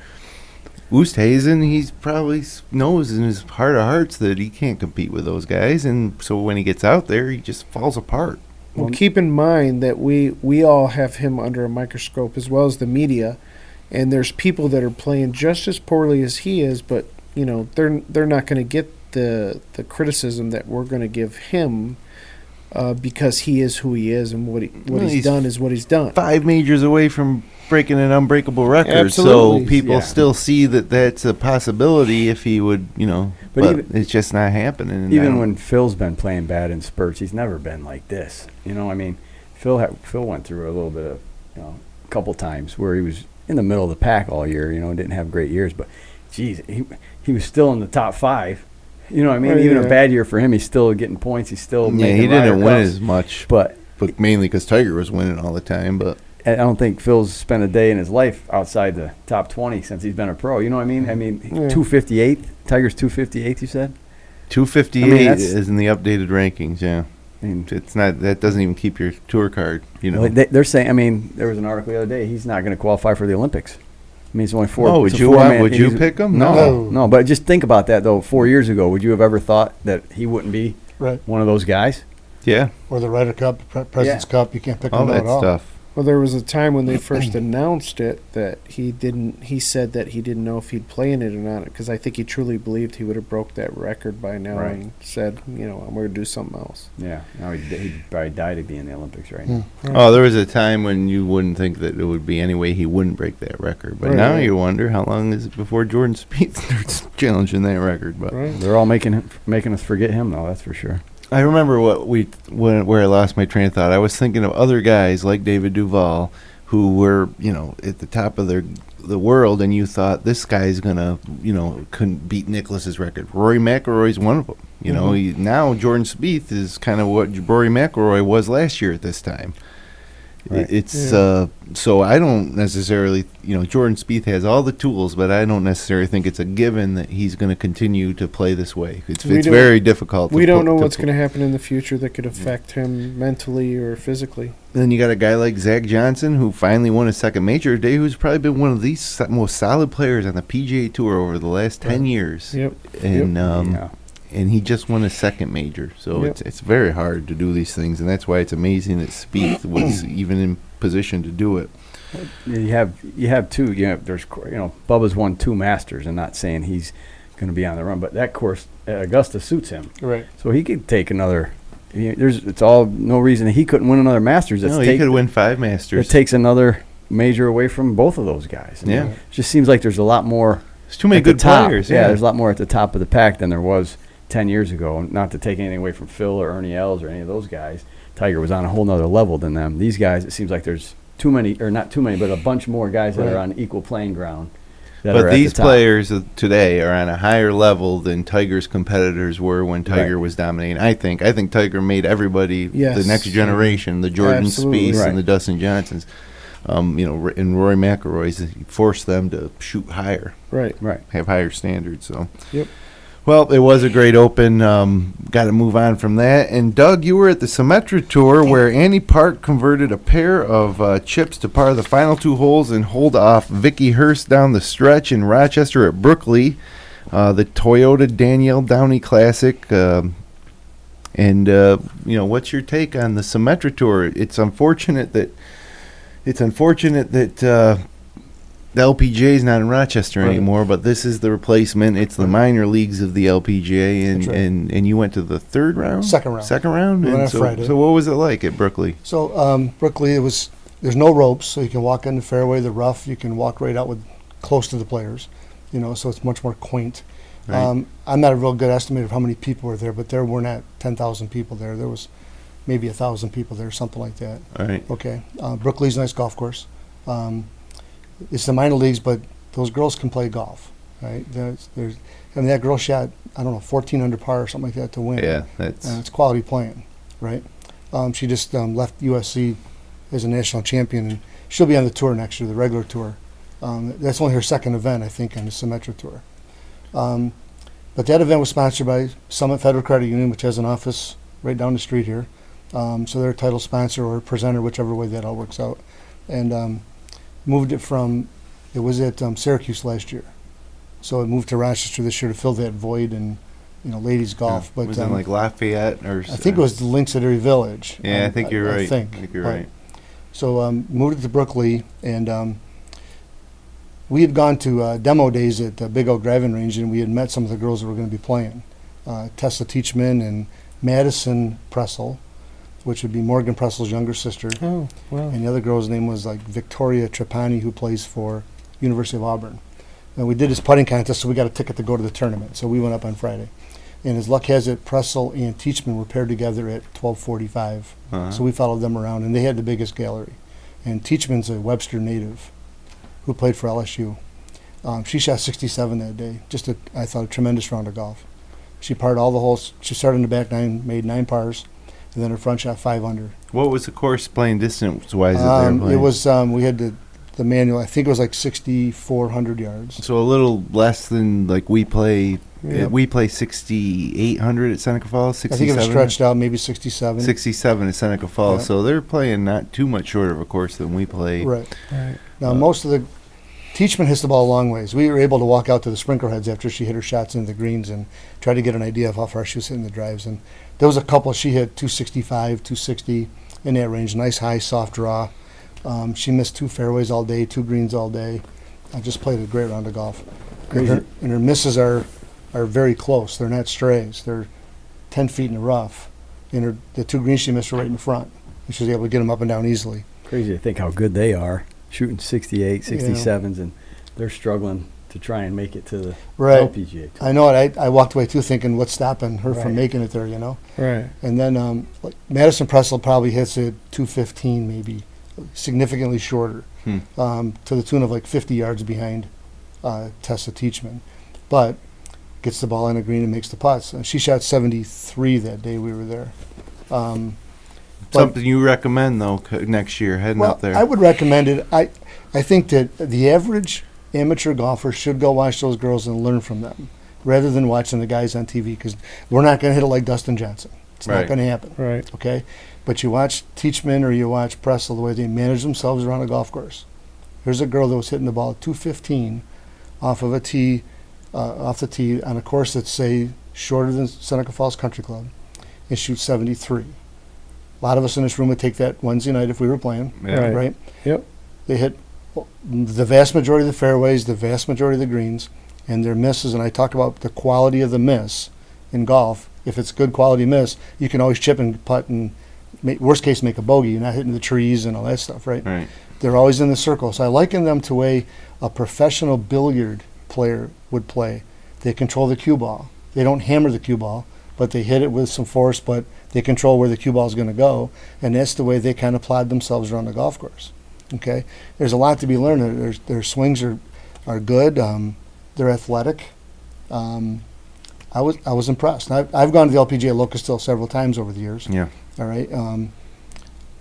Oosthuizen, he's probably knows in his heart of hearts that he can't compete with those guys, and so when he gets out there, he just falls apart. Well, keep in mind that we all have him under a microscope as well as the media, and there's people that are playing just as poorly as he is, but they're not going to get the criticism that we're going to give him because he is who he is, and what he's done is what he's done. 5 majors away from breaking an unbreakable record. Absolutely. So people still see that that's a possibility if he would, but it's just not happening. Even when Phil's been playing bad in spurts, he's never been like this. Phil went through a little bit of, a couple times where he was in the middle of the pack all year, didn't have great years, but geez, he was still in the top 5. Even a bad year for him, he's still getting points. He's still making he didn't win cuts, as much, but mainly because Tiger was winning all the time. But I don't think Phil's spent a day in his life outside the top 20 since he's been a pro. You know what I mean? 258. Tiger's 258. You said 258 is in the updated rankings. Yeah, it's not. That doesn't even keep your tour card. Well, they're saying. There was an article the other day. He's not going to qualify for the Olympics. It's only 4. Oh, would you pick him? No. But just think about that though. 4 years ago, would you have ever thought that he wouldn't be one of those guys? Yeah. Or the Ryder Cup, President's Cup. You can't pick him at all. Stuff. Well, there was a time when they first announced it that he said that he didn't know if he'd play in it or not, because I think he truly believed he would have broke that record by now and said, I'm going to do something else. Yeah. Now he'd probably die to be in the Olympics right now. Oh, there was a time when you wouldn't think that it would be any way he wouldn't break that record. But now you wonder how long is it before Jordan Spieth starts challenging that record. But they're all making us forget him, though, that's for sure. I remember where I lost my train of thought. I was thinking of other guys like David Duval who were, at the top of the world, and you thought this guy's gonna, couldn't beat Nicklaus's record. Rory McIlroy's one of them. Now Jordan Spieth is kind of what Rory McIlroy was last year at this time. Right. So I don't necessarily, Jordan Spieth has all the tools, but I don't necessarily think it's a given that he's going to continue to play this way. It's very difficult. We don't know what's going to happen in the future that could affect him mentally or physically. Then you got a guy like Zach Johnson, who finally won his second major today, who's probably been one of the most solid players on the PGA Tour over the last 10 years. Yep. And he just won his second major, so it's very hard to do these things, and that's why it's amazing that Spieth was even in position to do it. You have two. There's Bubba's won 2 Masters. I'm not saying he's going to be on the run, but that course at Augusta suits him. Right. So he could take another. It's all no reason he couldn't win another Masters. He could win 5 Masters. It takes another major away from both of those guys. It just seems like there's a lot more. There's too many good players. Yeah, there's a lot more at the top of the pack than there was 10 years ago. Not to take anything away from Phil or Ernie Els or any of those guys. Tiger was on a whole nother level than them. These guys, it seems like there's too many, or not too many, but a bunch more guys that are on equal playing ground. But these players today are on a higher level than Tiger's competitors were when Tiger was dominating. I think Tiger made everybody the next generation, the Jordan Spieths and the Dustin Johnsons. And Rory McIlroy's, forced them to shoot higher, right, have higher standards. So, well, it was a great Open. Got to move on from that. And Doug, you were at the Symetra Tour, where Annie Park converted a pair of chips to par the final 2 holes and hold off Vicky Hurst down the stretch in Rochester at Brookley, the Toyota Danielle Downey Classic. And what's your take on the Symetra Tour? It's unfortunate that the LPGA is not in Rochester anymore, but this is the replacement. It's the minor leagues of the LPGA, and you went to the third round? Second round. And so what was it like at Brookley? So Brookley, there's no ropes, so you can walk in the fairway, the rough. You can walk right out close to the players, so it's much more quaint. Right. I'm not a real good estimator of how many people were there, but there were not 10,000 people there. There was maybe 1,000 people there, something like that. All right. Okay. Brookley's a nice golf course. It's the minor leagues, but those girls can play golf, right? That girl shot, 14 under par or something like that to win. Yeah, it's quality playing, right? She just left USC as a national champion, and she'll be on the tour next year, the regular tour. That's only her second event, I think, on the Symetra Tour. But that event was sponsored by Summit Federal Credit Union, which has an office right down the street here. So they're a title sponsor or presenter, whichever way that all works out. And moved it from, it was at Syracuse last year. So it moved to Rochester this year to fill that void and ladies golf. But was it like Lafayette or? I think it was the Links at Erie Village. Yeah, I think you're right. I think you're right. So moved it to Brooklyn, and we had gone to demo days at Big Oak Driving Range, and we had met some of the girls that were going to be playing. Tessa Teachman and Madison Pressel, which would be Morgan Pressel's younger sister. Oh, wow. And the other girl's name was like Victoria Trapani, who plays for University of Auburn. And we did this putting contest, so we got a ticket to go to the tournament. So we went up on Friday. And as luck has it, Pressel and Teachman were paired together at 12:45. So we followed them around, and they had the biggest gallery. And Teachman's a Webster native who played for LSU. She shot 67 that day. I thought, a tremendous round of golf. She parred all the holes. She started in the back nine, made 9 pars, and then her front shot 5 under. What was the course playing distance-wise that they were playing? It was, we had the manual, I think it was like 6,400 yards. So a little less than like we play. Yep. We play 6,800 at Seneca Falls. 67? I think it was stretched out, maybe 67. 67 at Seneca Falls. Yeah. So they're playing not too much shorter of a course than we play. Right. Now, most of the Teachman hits the ball a long ways. We were able to walk out to the sprinkler heads after she hit her shots into the greens and try to get an idea of how far she was hitting the drives. And there was a couple she hit 265, 260 in that range. Nice high, soft draw. She missed 2 fairways all day, 2 greens all day. I just played a great round of golf. And her misses are very close. They're not strays. They're 10 feet in the rough. And the 2 greens she missed were right in front. And she was able to get them up and down easily. Crazy to think how good they are, shooting 68, 67s, and they're struggling to try and make it to the LPGA Tour. I know it. I walked away, too, thinking what's stopping her from making it there, Right. And then Madison Pressel probably hits it 215 maybe, significantly shorter, to the tune of like 50 yards behind Tessa Teachman. But gets the ball in the green and makes the putts. And she shot 73 that day we were there. Something you recommend, though, next year, heading up there? I would recommend it. I think that the average amateur golfer should go watch those girls and learn from them rather than watching the guys on TV, because we're not going to hit it like Dustin Johnson. It's not going to happen. Right. Okay? But you watch Teachman or you watch Pressel, the way they manage themselves around a golf course. Here's a girl that was hitting the ball at 215 off of a tee, off the tee on a course that's, say, shorter than Seneca Falls Country Club, and shoots 73. A lot of us in this room would take that Wednesday night if we were playing, right? Yep. They hit the vast majority of the fairways, the vast majority of the greens, and their misses, and I talk about the quality of the miss in golf. If it's good quality miss, you can always chip and putt and, worst case, make a bogey. You're not hitting the trees and all that stuff, right? Right. They're always in the circle. So I liken them to way a professional billiard player would play. They control the cue ball. They don't hammer the cue ball, but they hit it with some force, but they control where the cue ball is going to go, and that's the way they kind of plod themselves around the golf course. Okay? There's a lot to be learned. Their swings are good. They're athletic. I was impressed. I've gone to the LPGA Locust Hill several times over the years. Yeah. All right. The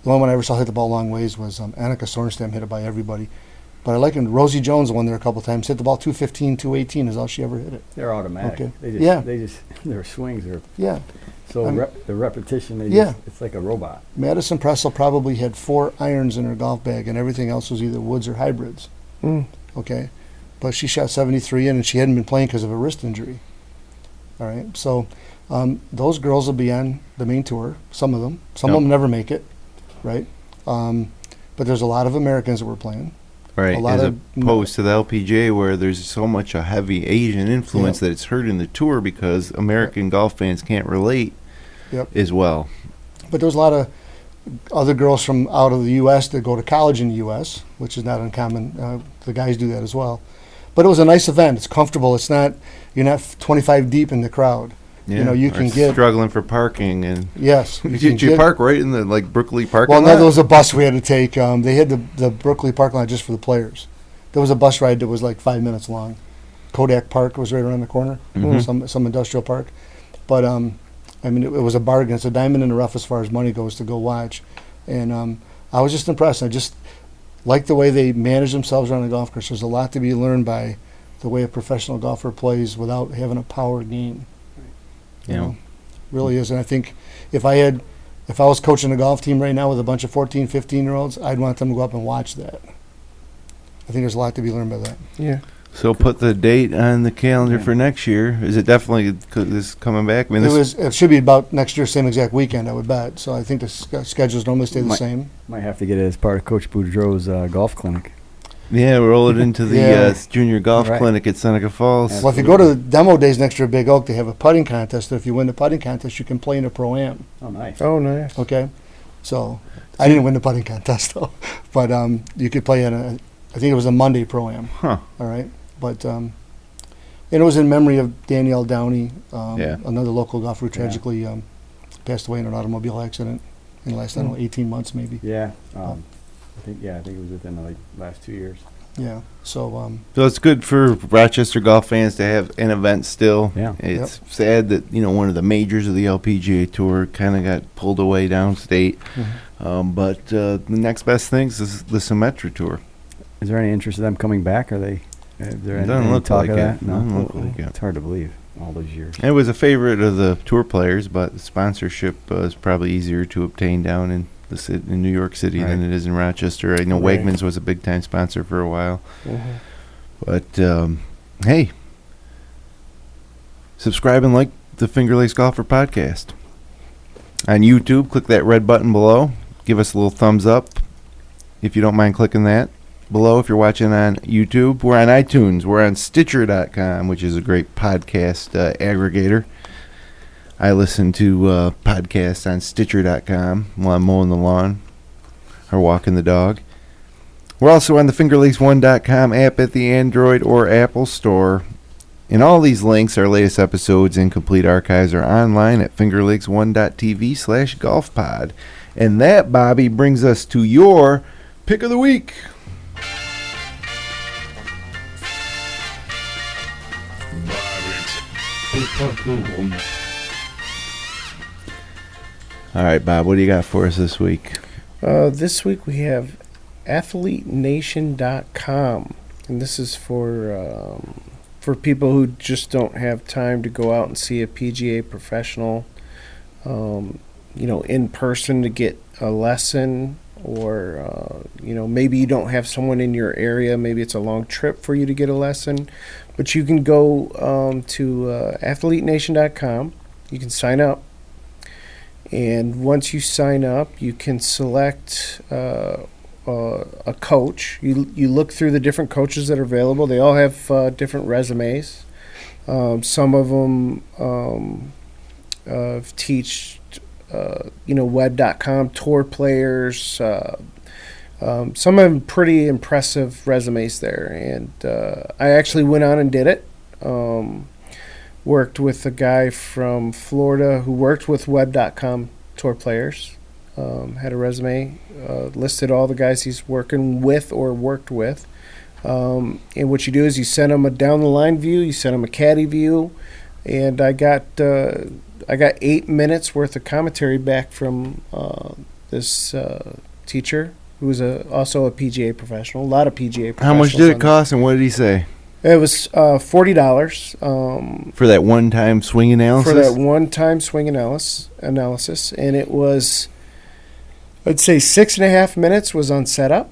one I ever saw hit the ball long ways was Annika Sorenstam, hit it by everybody. But I like him. Rosie Jones won there a couple times. Hit the ball 215, 218 is all she ever hit it. They're automatic. Okay. They just their swings are so the repetition. It's like a robot. Madison Pressel probably had 4 irons in her golf bag, and everything else was either woods or hybrids. Okay, but she shot 73 in, and she hadn't been playing because of a wrist injury. All right, so those girls will be on the main tour. Some of them. Some of them never make it, right? But there's a lot of Americans that were playing. Right, as opposed to the LPGA, where there's so much a heavy Asian influence that it's hurting the tour because American golf fans can't relate as well. But there's a lot of other girls from out of the U.S. that go to college in the U.S., which is not uncommon. The guys do that as well. But it was a nice event. It's comfortable. It's not, you're not 25 deep in the crowd. Yeah, you can get struggling for parking and yes. Did you park right in the Brooklyn parking lot? Well, no, there was a bus we had to take. They had the Brooklyn parking lot just for the players. There was a bus ride that was like 5 minutes long. Kodak Park was right around the corner. Some industrial park, but it was a bargain. It's a diamond in the rough as far as money goes to go watch, and I was just impressed. I just like the way they manage themselves around the golf course. There's a lot to be learned by the way a professional golfer plays without having a power game. Really is. And I think if I was coaching a golf team right now with a bunch of 14, 15-year-olds, I'd want them to go up and watch that. I think there's a lot to be learned by that. Yeah. So put the date on the calendar Yeah. for next year. Is it definitely this coming back? I mean, It should be about next year, same exact weekend, I would bet. So I think the schedules normally stay the Might- same. Might have to get it as part of Coach Boudreau's golf clinic. yeah, roll it into the Yeah. junior golf Right. clinic at Seneca Falls. Yeah. Well, if you go to the demo days next year at Big Oak, they have a putting contest. That if you win the putting contest, you can play in a pro-am. Oh, nice. Oh, nice. Okay? So I didn't win the putting contest, though. But you could play in I think it was a Monday pro-am. Huh. All right? But, and it was in memory of Danielle Downey, Yeah. another local golfer who Yeah. tragically passed away in an automobile accident in the last, I don't know, 18 months maybe. Yeah. I think it was within the last 2 years. Yeah. So, So it's good for Rochester golf fans to have an event still. Yeah. It's sad that one of the majors of the LPGA Tour kind of got pulled away downstate. But the next best things is the Symetra Tour. Is there any interest in them coming back? Are they? Is there It any, doesn't any look talk like of it. that? No. Doesn't look like it. It's hard to believe all those years. It was a favorite of the tour players, but sponsorship is probably easier to obtain down in in New York City than Right. it is in Rochester. I know Right. Wegmans was a big time sponsor for a while, Mhm. but hey, subscribe and like the Finger Lakes Golfer podcast on YouTube. Click that red button below. Give us a little thumbs up if you don't mind clicking that below. If you're watching on YouTube, we're on iTunes. We're on Stitcher.com, which is a great podcast aggregator. I listen to podcasts on Stitcher.com while I'm mowing the lawn or walking the dog. We're also on the FingerLakes1.com app at the Android or Apple Store. And all these links, our latest episodes, and complete archives are online at fingerlakes1.tv/golfpod. And that, Bobby, brings us to your pick of the week. All right, Bob, what do you got for us this week? This week we have athletenation.com, and this is for people who just don't have time to go out and see a PGA professional, in person to get a lesson, or maybe you don't have someone in your area. Maybe it's a long trip for you to get a lesson, but you can go to athletenation.com. You can sign up. And once you sign up, you can select a coach. You look through the different coaches that are available. They all have different resumes. Some of them teach, web.com tour players. Some of them pretty impressive resumes there. And I actually went on and did it. Worked with a guy from Florida who worked with web.com tour players. Had a resume, listed all the guys he's working with or worked with. And what you do is you send them a down the line view, you send them a caddy view, and I got 8 minutes worth of commentary back from this teacher who was also a PGA professional. A lot of PGA professionals. How much did it cost, and what did he say? It was $40 For that one-time swing analysis? for that one-time swing analysis, and it was, I'd say 6.5 minutes was on setup,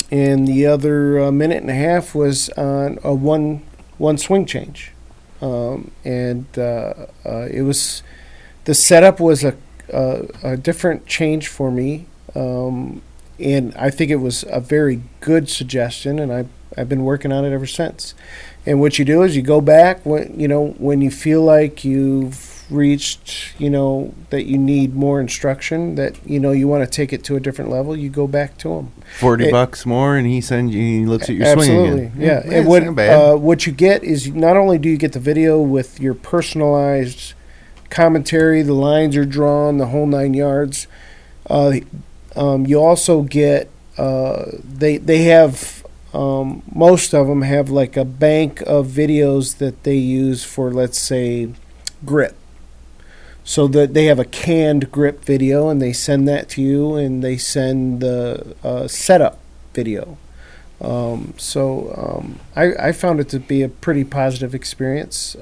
and the other minute and a half was on a one swing change, and it was, the setup was a different change for me, and I think it was a very good suggestion, and I've been working on it ever since. And what you do is you go back when you feel like you've reached, that you need more instruction, that you want to take it to a different level, you go back to them. $40 more, and he looks at your swing Absolutely, again. yeah. It's And not bad. what you get is not only do you get the video with your personalized commentary, the lines are drawn, the whole 9 yards. You also get they have. Most of them have like a bank of videos that they use for, let's say, grip. So that they have a canned grip video, and they send that to you, and they send the setup video. I found it to be a pretty positive experience.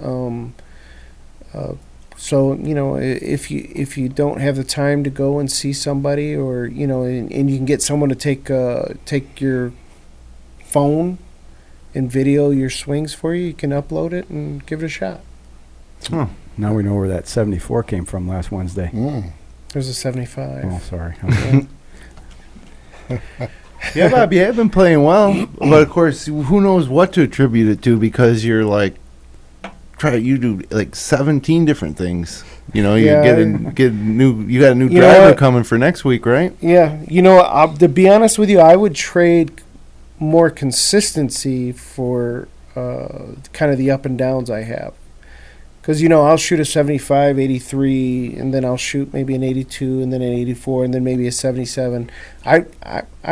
If you don't have the time to go and see somebody, or and you can get someone to take your phone and video your swings for you, you can upload it and give it a shot. Huh. Now we know where that 74 came from last Wednesday. There's a 75. Oh, sorry. Yeah, Bob, you have been playing well, but of course, who knows what to attribute it to because you're like, you do like 17 different things. You know, you Yeah, get a new, you got a new You know driver what? coming for next week, right? Yeah, to be honest with you, I would trade more consistency for kind of the up and downs I have. Because, I'll shoot a 75, 83, and then I'll shoot maybe an 82, and then an 84, and then maybe a 77. I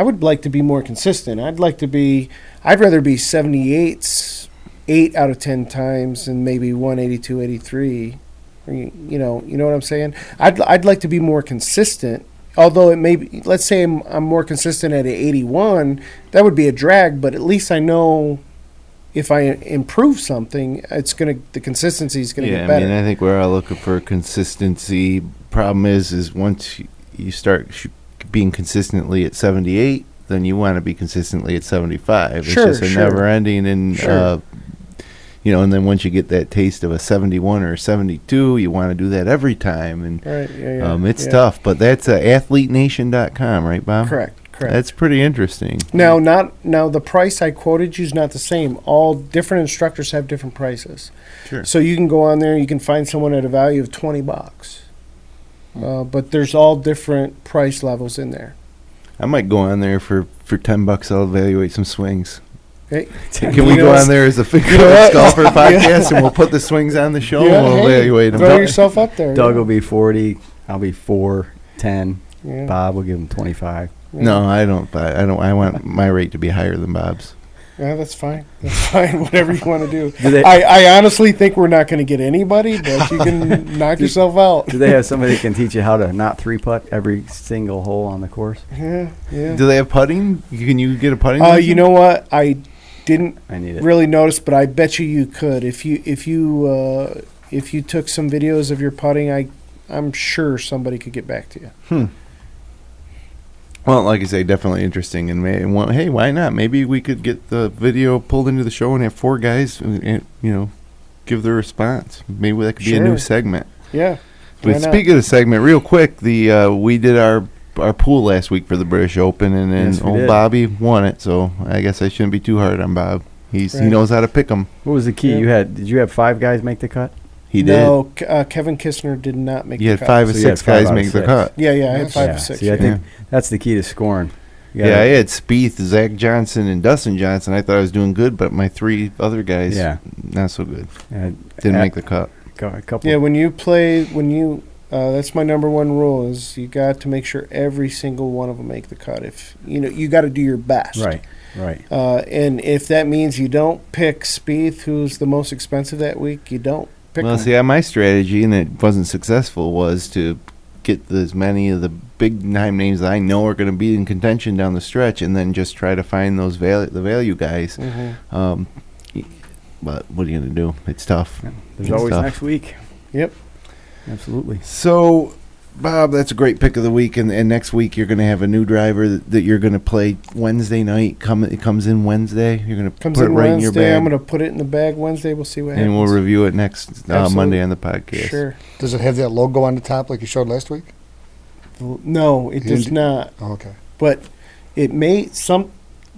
would like to be more consistent. I'd rather be 78s 8 out of 10 times and maybe 182, 83. You know what I'm saying? I'd like to be more consistent. Although it may be, let's say I'm more consistent at an 81, that would be a drag, but at least I know if I improve something, the consistency is gonna get better. I think we're all looking for consistency. Problem is once you start being consistently at 78, then you want to be consistently at 75. Sure, it's just a never ending, and and then once you get that taste of a 71 or a 72, you want to do that every time, and Right, yeah. it's tough. But that's athletenation.com, right, Bob? Correct. That's pretty interesting. Now the price I quoted you is not the same. All different instructors have different prices. Sure. So you can go on there, you can find someone at a value of $20. But there's all different price levels in there. I might go on there for $10. I'll evaluate some swings. Okay. Can we go on there as a Fingerlegs Golfer podcast, and we'll put the swings on the show and we'll evaluate them? Throw yourself up there. Doug will be 40. I'll be 410. Yeah. Bob will give him 25. No, I don't. I want my rate to be higher than Bob's. Yeah, that's fine. That's fine. Whatever you want to do. they- I honestly think we're not going to get anybody, but you can knock yourself out. Do they have somebody that can teach you how to not three-putt every single hole on the course? Yeah. Do they have putting? Can you get a putting? You lesson? know what? I didn't I need it. really notice, but I bet you could if you took some videos of your putting. I'm sure somebody could get back to you. Well, like I say, definitely interesting. And hey, why not? Maybe we could get the video pulled into the show and have 4 guys, give their response. Maybe that could be a new Sure. segment. Yeah. Why But not? speaking of the segment, real quick, we did our pool last week for the British Open, and then Yes, we old did. Bobby won it. So I guess I shouldn't be too hard on Bob. He Right. knows how to pick them. What was the key? Yeah. Did you have 5 guys make the cut? He did. No, Kevin Kistner did not make You the had cut. 5 or So you had 6 5 guys out of make the 6. cut. Yeah, I had 5 Yeah. or 6. See, I yeah. think that's the key to scoring. You Yeah, gotta- I had Spieth, Zach Johnson, and Dustin Johnson. I thought I was doing good, but my 3 other guys, not so good. Didn't make the cut. A couple. Yeah, that's my number one rule is you got to make sure every single one of them make the cut. If you got to do your best. Right. And if that means you don't pick Spieth, who's the most expensive that week, you don't pick Well, him. see, my strategy, and it wasn't successful, was to get as many of the big name names that I know are going to be in contention down the stretch, and then just try to find those the value guys. Mhm. But what are you going to do? It's tough. There's Good always stuff. next week. Yep. Absolutely. So, Bob, that's a great pick of the week, and next week you're going to have a new driver that you're going to play Wednesday night. It comes in Wednesday. You're going to Comes put in it right in your Wednesday. bag, I'm going to put it in the bag Wednesday. We'll see what happens. and we'll review it next Absolutely. Monday on the podcast. Sure. Does it have that logo on the top like you showed last week? No, it does not. Oh, okay. But it may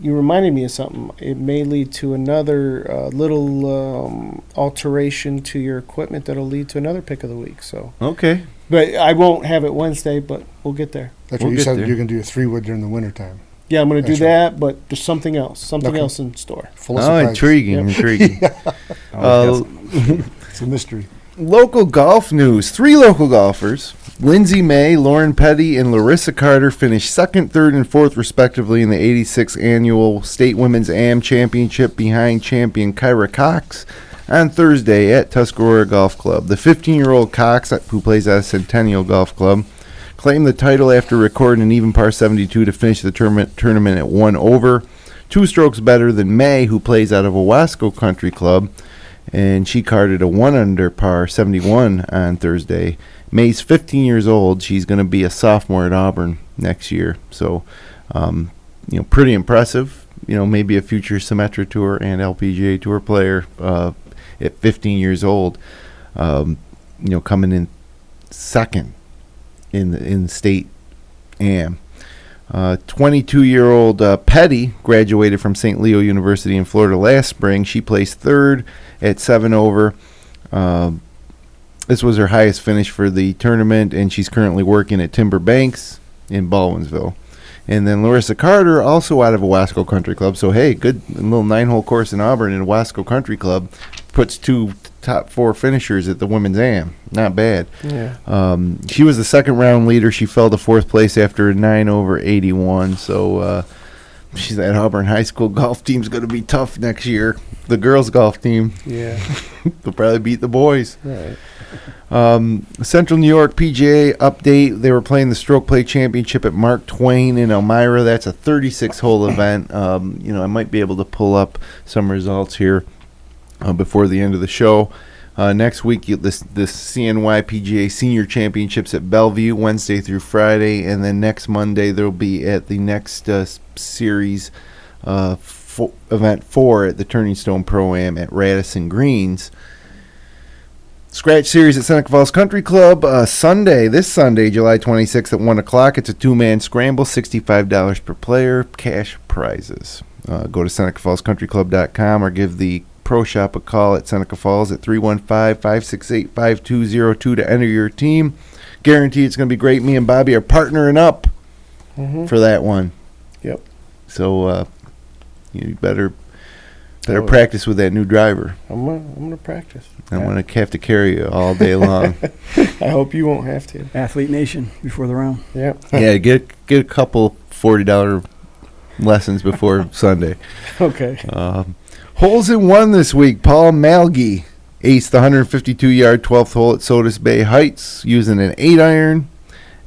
you reminded me of something. It may lead to another little alteration to your equipment that'll lead to another pick of the week. So, Okay. but I won't have it Wednesday, but we'll get there. That's We'll what you get said there. you're going to do a 3-wood during the wintertime. Yeah, I'm going to do That's right. that, but there's something else Okay. in store. Full of Oh, surprises. intriguing, Yep. intriguing. It's a mystery. Local golf news. 3 local golfers, Lindsay May, Lauren Petty, and Larissa Carter, finished 2nd, 3rd, and 4th, respectively, in the 86th Annual State Women's AM Championship behind champion Kyra Cox on Thursday at Tuscarora Golf Club. The 15-year-old Cox, who plays at Centennial Golf Club, claimed the title after recording an even par 72 to finish the tournament at 1 over, 2 strokes better than May, who plays out of Owasco Country Club, and she carded a 1 under par 71 on Thursday. May's 15 years old. She's going to be a sophomore at Auburn next year. So, pretty impressive. maybe a future Symetra Tour and LPGA Tour player at 15 years old, coming in second in the state AM. 22-year-old Petty graduated from St. Leo University in Florida last spring. She placed third at 7 over. This was her highest finish for the tournament, and she's currently working at Timber Banks in Baldwinsville. And then Larissa Carter, also out of Owasco Country Club. So, hey, good little 9-hole course in Auburn in Owasco Country Club. Puts 2 top 4 finishers at the Women's Am. Not bad. Yeah. She was the second round leader. She fell to 4th place after a 9 over 81. So, she's that Auburn High School golf team's going to be tough next year. The girls' golf team. Yeah. They'll probably beat the boys. Right. Central New York PGA update. They were playing the Stroke Play Championship at Mark Twain in Elmira. That's a 36-hole event. I might be able to pull up some results here before the end of the show. Next week, this CNY PGA Senior Championships at Bellevue, Wednesday through Friday. And then next Monday, they'll be at the next series event 4 at the Turning Stone Pro-Am at Radisson Greens. Scratch Series at Seneca Falls Country Club this Sunday, July 26th at 1 o'clock. It's a 2-man scramble, $65 per player, cash prizes. Go to SenecaFallsCountryClub.com or give the Pro Shop a call at Seneca Falls at 315-568-5202 to enter your team. Guarantee it's going to be great. Me and Bobby are partnering up for that one. Yep. So you better practice with that new driver. I'm gonna practice. I'm going to have to carry you all day long. I hope you won't have to. Athlete Nation before the round. Yeah. Yeah, get a couple $40 lessons before Sunday. Okay. Holes in one this week. Paul Malgi aced the 152-yard 12th hole at Sodus Bay Heights using an 8-iron.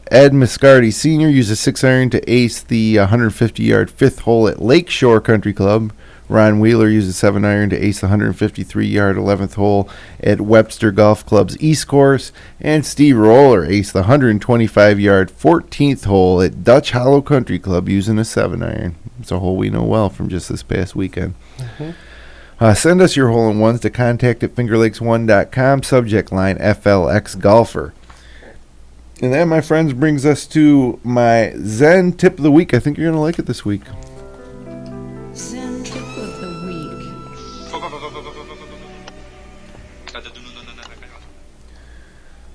Ed Mascardi Sr. used a 6-iron to ace the 150-yard 5th hole at Lakeshore Country Club. Ron Wheeler used a 7-iron to ace the 153-yard 11th hole at Webster Golf Club's East Course. And Steve Roller aced the 125-yard 14th hole at Dutch Hollow Country Club using a 7-iron. It's a hole we know well from just this past weekend. Send us your hole-in-ones to contact@fingerlakes1.com, subject line FLX Golfer. And that, my friends, brings us to my Zen tip of the week. I think you're going to like it this week. Zen tip of the week.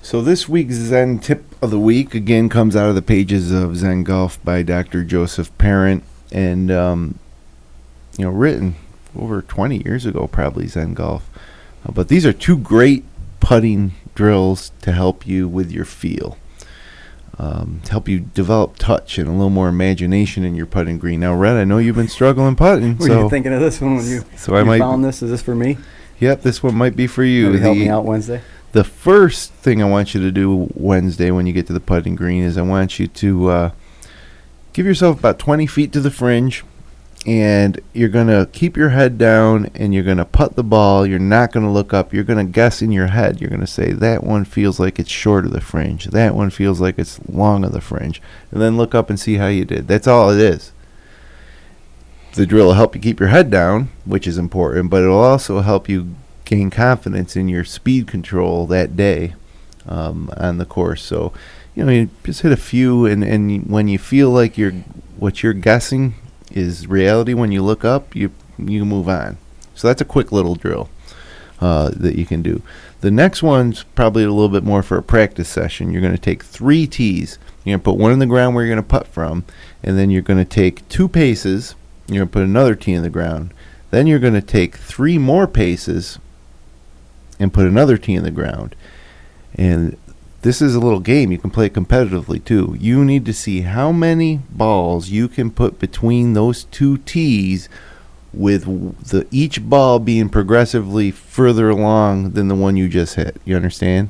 So this week's Zen tip of the week, again, comes out of the pages of Zen Golf by Dr. Joseph Parent. And, written over 20 years ago, probably, Zen Golf. But these are 2 great putting drills to help you with your feel. To help you develop touch and a little more imagination in your putting green. Now, Red, I know you've been struggling putting. Were you thinking of this one when you found this? Is this for me? Yep, this one might be for you. Maybe help me out Wednesday. The first thing I want you to do Wednesday when you get to the putting green is I want you to give yourself about 20 feet to the fringe, and you're going to keep your head down, and you're going to putt the ball. You're not going to look up. You're going to guess in your head. You're going to say, that one feels like it's short of the fringe. That one feels like it's long of the fringe. And then look up and see how you did. That's all it is. The drill will help you keep your head down, which is important, but it will also help you gain confidence in your speed control that day on the course. So, you just hit a few, and when you feel like what you're guessing is reality, when you look up, you move on. So that's a quick little drill that you can do. The next one's probably a little bit more for a practice session. You're going to take 3 tees. You're going to put one in the ground where you're going to putt from, and then you're going to take 2 paces. You're going to put another tee in the ground. Then you're going to take 3 more paces and put another tee in the ground. And this is a little game. You can play competitively, too. You need to see how many balls you can put between those 2 tees with each ball being progressively further along than the one you just hit. You understand?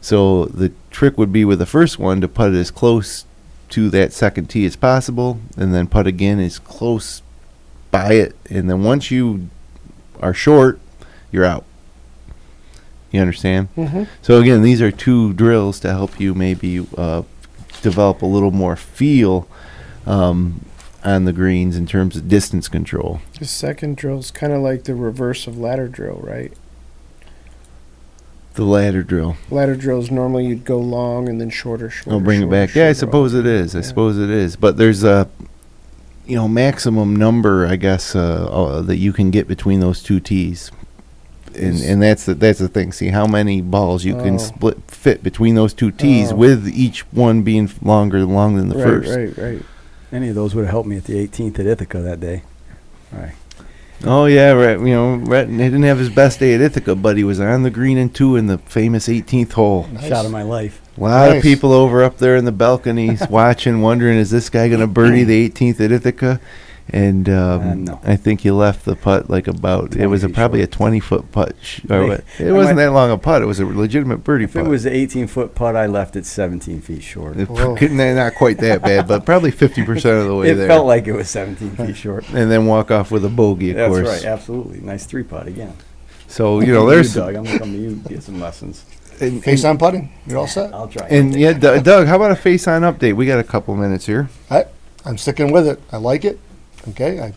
So the trick would be with the first one to putt it as close to that second tee as possible, and then putt again as close by it. And then once you are short, you're out. You understand? Mm-hmm. So again, these are 2 drills to help you maybe develop a little more feel on the greens in terms of distance control. The second drill's kind of like the reverse of ladder drill, right? The ladder drill. Ladder drills normally you'd go long and then shorter. I'll bring it back. Yeah, I suppose it is. I suppose it is. But there's a, maximum number, I guess, that you can get between those two tees. And that's the thing. See how many balls you can fit between those two tees with each one being longer than the first. Right. Any of those would have helped me at the 18th at Ithaca that day. Right. Oh yeah, right. Rhett, he didn't have his best day at Ithaca, but he was on the green and 2 in the famous 18th hole. Nice. Shot of my life. A lot of people over up there in the balconies watching, wondering, is this guy going to birdie the 18th at Ithaca? And no. I think he left the putt like about, it was probably a 20-foot putt. It wasn't that long a putt. It was a legitimate birdie If putt. it was an 18-foot putt, I left it 17 feet short. Not quite that bad, but probably 50% of the way there. It felt like it was 17 feet short. And then walk off with a bogey, of course. That's right, absolutely. Nice 3-putt again. So, there's Doug. I'm going to come to you and get some lessons. Face on putting. You're all set. I'll try. And yeah, Doug, how about a face on update? We got a couple minutes here. I'm sticking with it. I like it. Okay,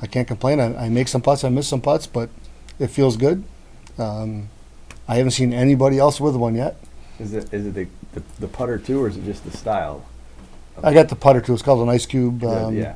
I can't complain. I make some putts, I miss some putts, but it feels good. I haven't seen anybody else with one yet. Is it the putter too, or is it just the style? I got the putter too. It's called an ice cube. Yeah.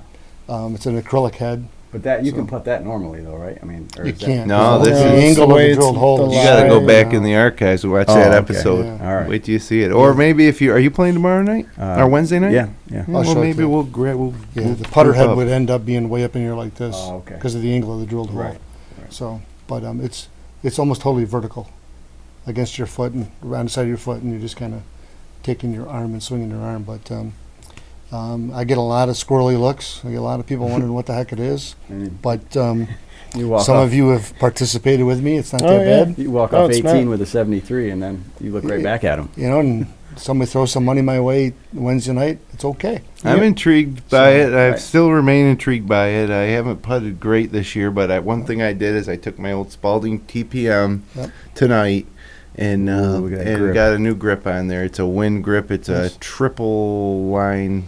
It's an acrylic head. But that you can putt that normally though, right? I mean, or You is that- can't. No, It's this the is- angle the of way the it's drilled hole. the You got to go line, back in the archives and watch Oh, that okay. episode. Yeah. All right. Wait till you see it. Or maybe are you playing tomorrow night or Wednesday night? Yeah. I'll Well, show it maybe to you. we'll Yeah, the putter group head up. would end up being way up in here like this Oh, okay. because of the angle of the drilled hole. Right. So, but it's almost totally vertical against your foot and around the side of your foot, and you're just kind of taking your arm and swinging your arm. But I get a lot of squirrely looks. I get a lot of people wondering what the heck it is. But You walk some off, of you have participated with me. It's not Oh, that yeah. bad. you walk Oh, off it's 18 not. with a 73, and then you look right back at them. And somebody throws some money my way Wednesday night. It's okay. I'm intrigued by it. I right. still remain intrigued by it. I haven't putted great this year, but one thing I did is I took my old Spalding TPM Yep. tonight and Ooh, look at that grip. got a new grip on there. It's a wind grip. It's Nice. a triple line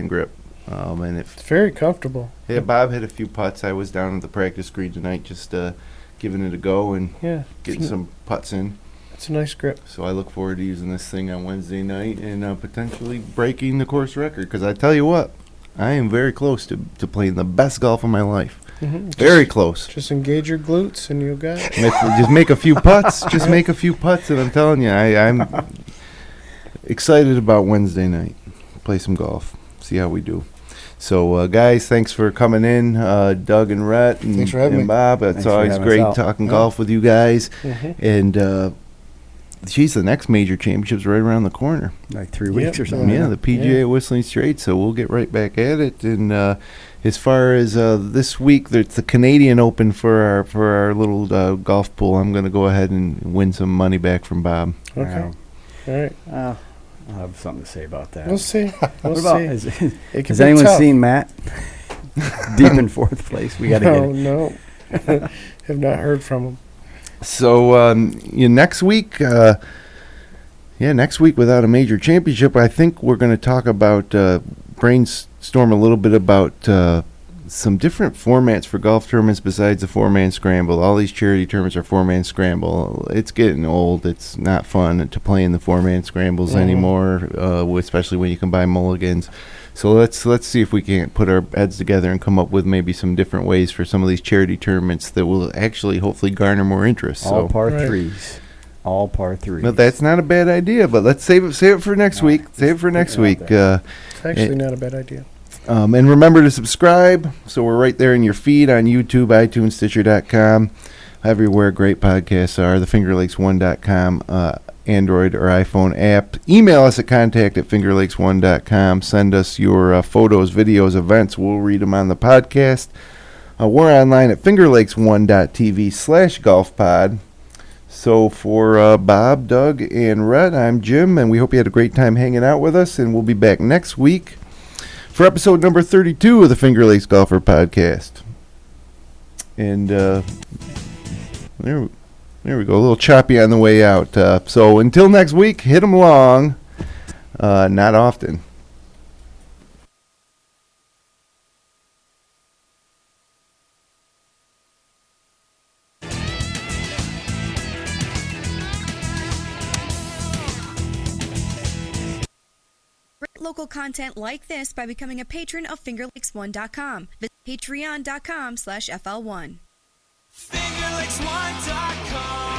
grip. And It's very comfortable. Bob hit a few putts. I was down at the practice green tonight just giving it a go and Yeah, getting some putts in. it's a nice grip. So I look forward to using this thing on Wednesday night and potentially breaking the course record. Because I tell you what, I am very close to playing the best golf of my life. Very close. Just engage your glutes and you'll got it. Just make a few putts. Just make a few putts, and I'm telling you, I'm excited about Wednesday night. Play some golf. See how we do. So, guys, thanks for coming in, Doug and Rhett and, Thanks for having me. Bob. It's Thanks for always having us great out. talking golf with you guys. Mhm. And, geez, the next major championship's right around the corner. Like 3 weeks or Yep. something. Yeah, the PGA Yeah. Whistling Straits, so we'll get right back at it. And as far as this week, there's the Canadian Open for our little golf pool. I'm going to go ahead and win some money back from Bob. Okay. All right. I'll have something to say about that. We'll see. We'll What about, see. has, It has could be anyone tough. seen Matt deep in 4th place? We got to get it. No. Have not heard from him. So next week, next week without a major championship, I think we're going to talk about brainstorm a little bit about some different formats for golf tournaments besides the 4-man scramble. All these charity tournaments are 4-man scramble. It's getting old. It's not fun to play in the 4-man scrambles anymore, especially when you combine mulligans. So let's see if we can't put our heads together and come up with maybe some different ways for some of these charity tournaments that will actually hopefully garner more interest. All So. par Right. 3s. All par 3s. But that's not a bad idea. But let's save it for next No, week. Save it for next thinking week. about It's actually not a bad idea. And remember to subscribe. So we're right there in your feed on YouTube, iTunes, Stitcher.com, everywhere great podcasts are. TheFingerLakes1.com, Android or iPhone app. Email us at contact@fingerlakes1.com. Send us your photos, videos, events. We'll read them on the podcast. We're online at fingerlakes1.tv/golfpod. So for Bob, Doug, and Rhett, I'm Jim, and we hope you had a great time hanging out with us, and we'll be back next week for episode number 32 of the Finger Lakes Golfer Podcast. And there we go, a little choppy on the way out. So until next week, hit 'em long, not often. local content like this by becoming a patron of FingerLakes1.com. Visit patreon.com/FL1. FingerLakes1.com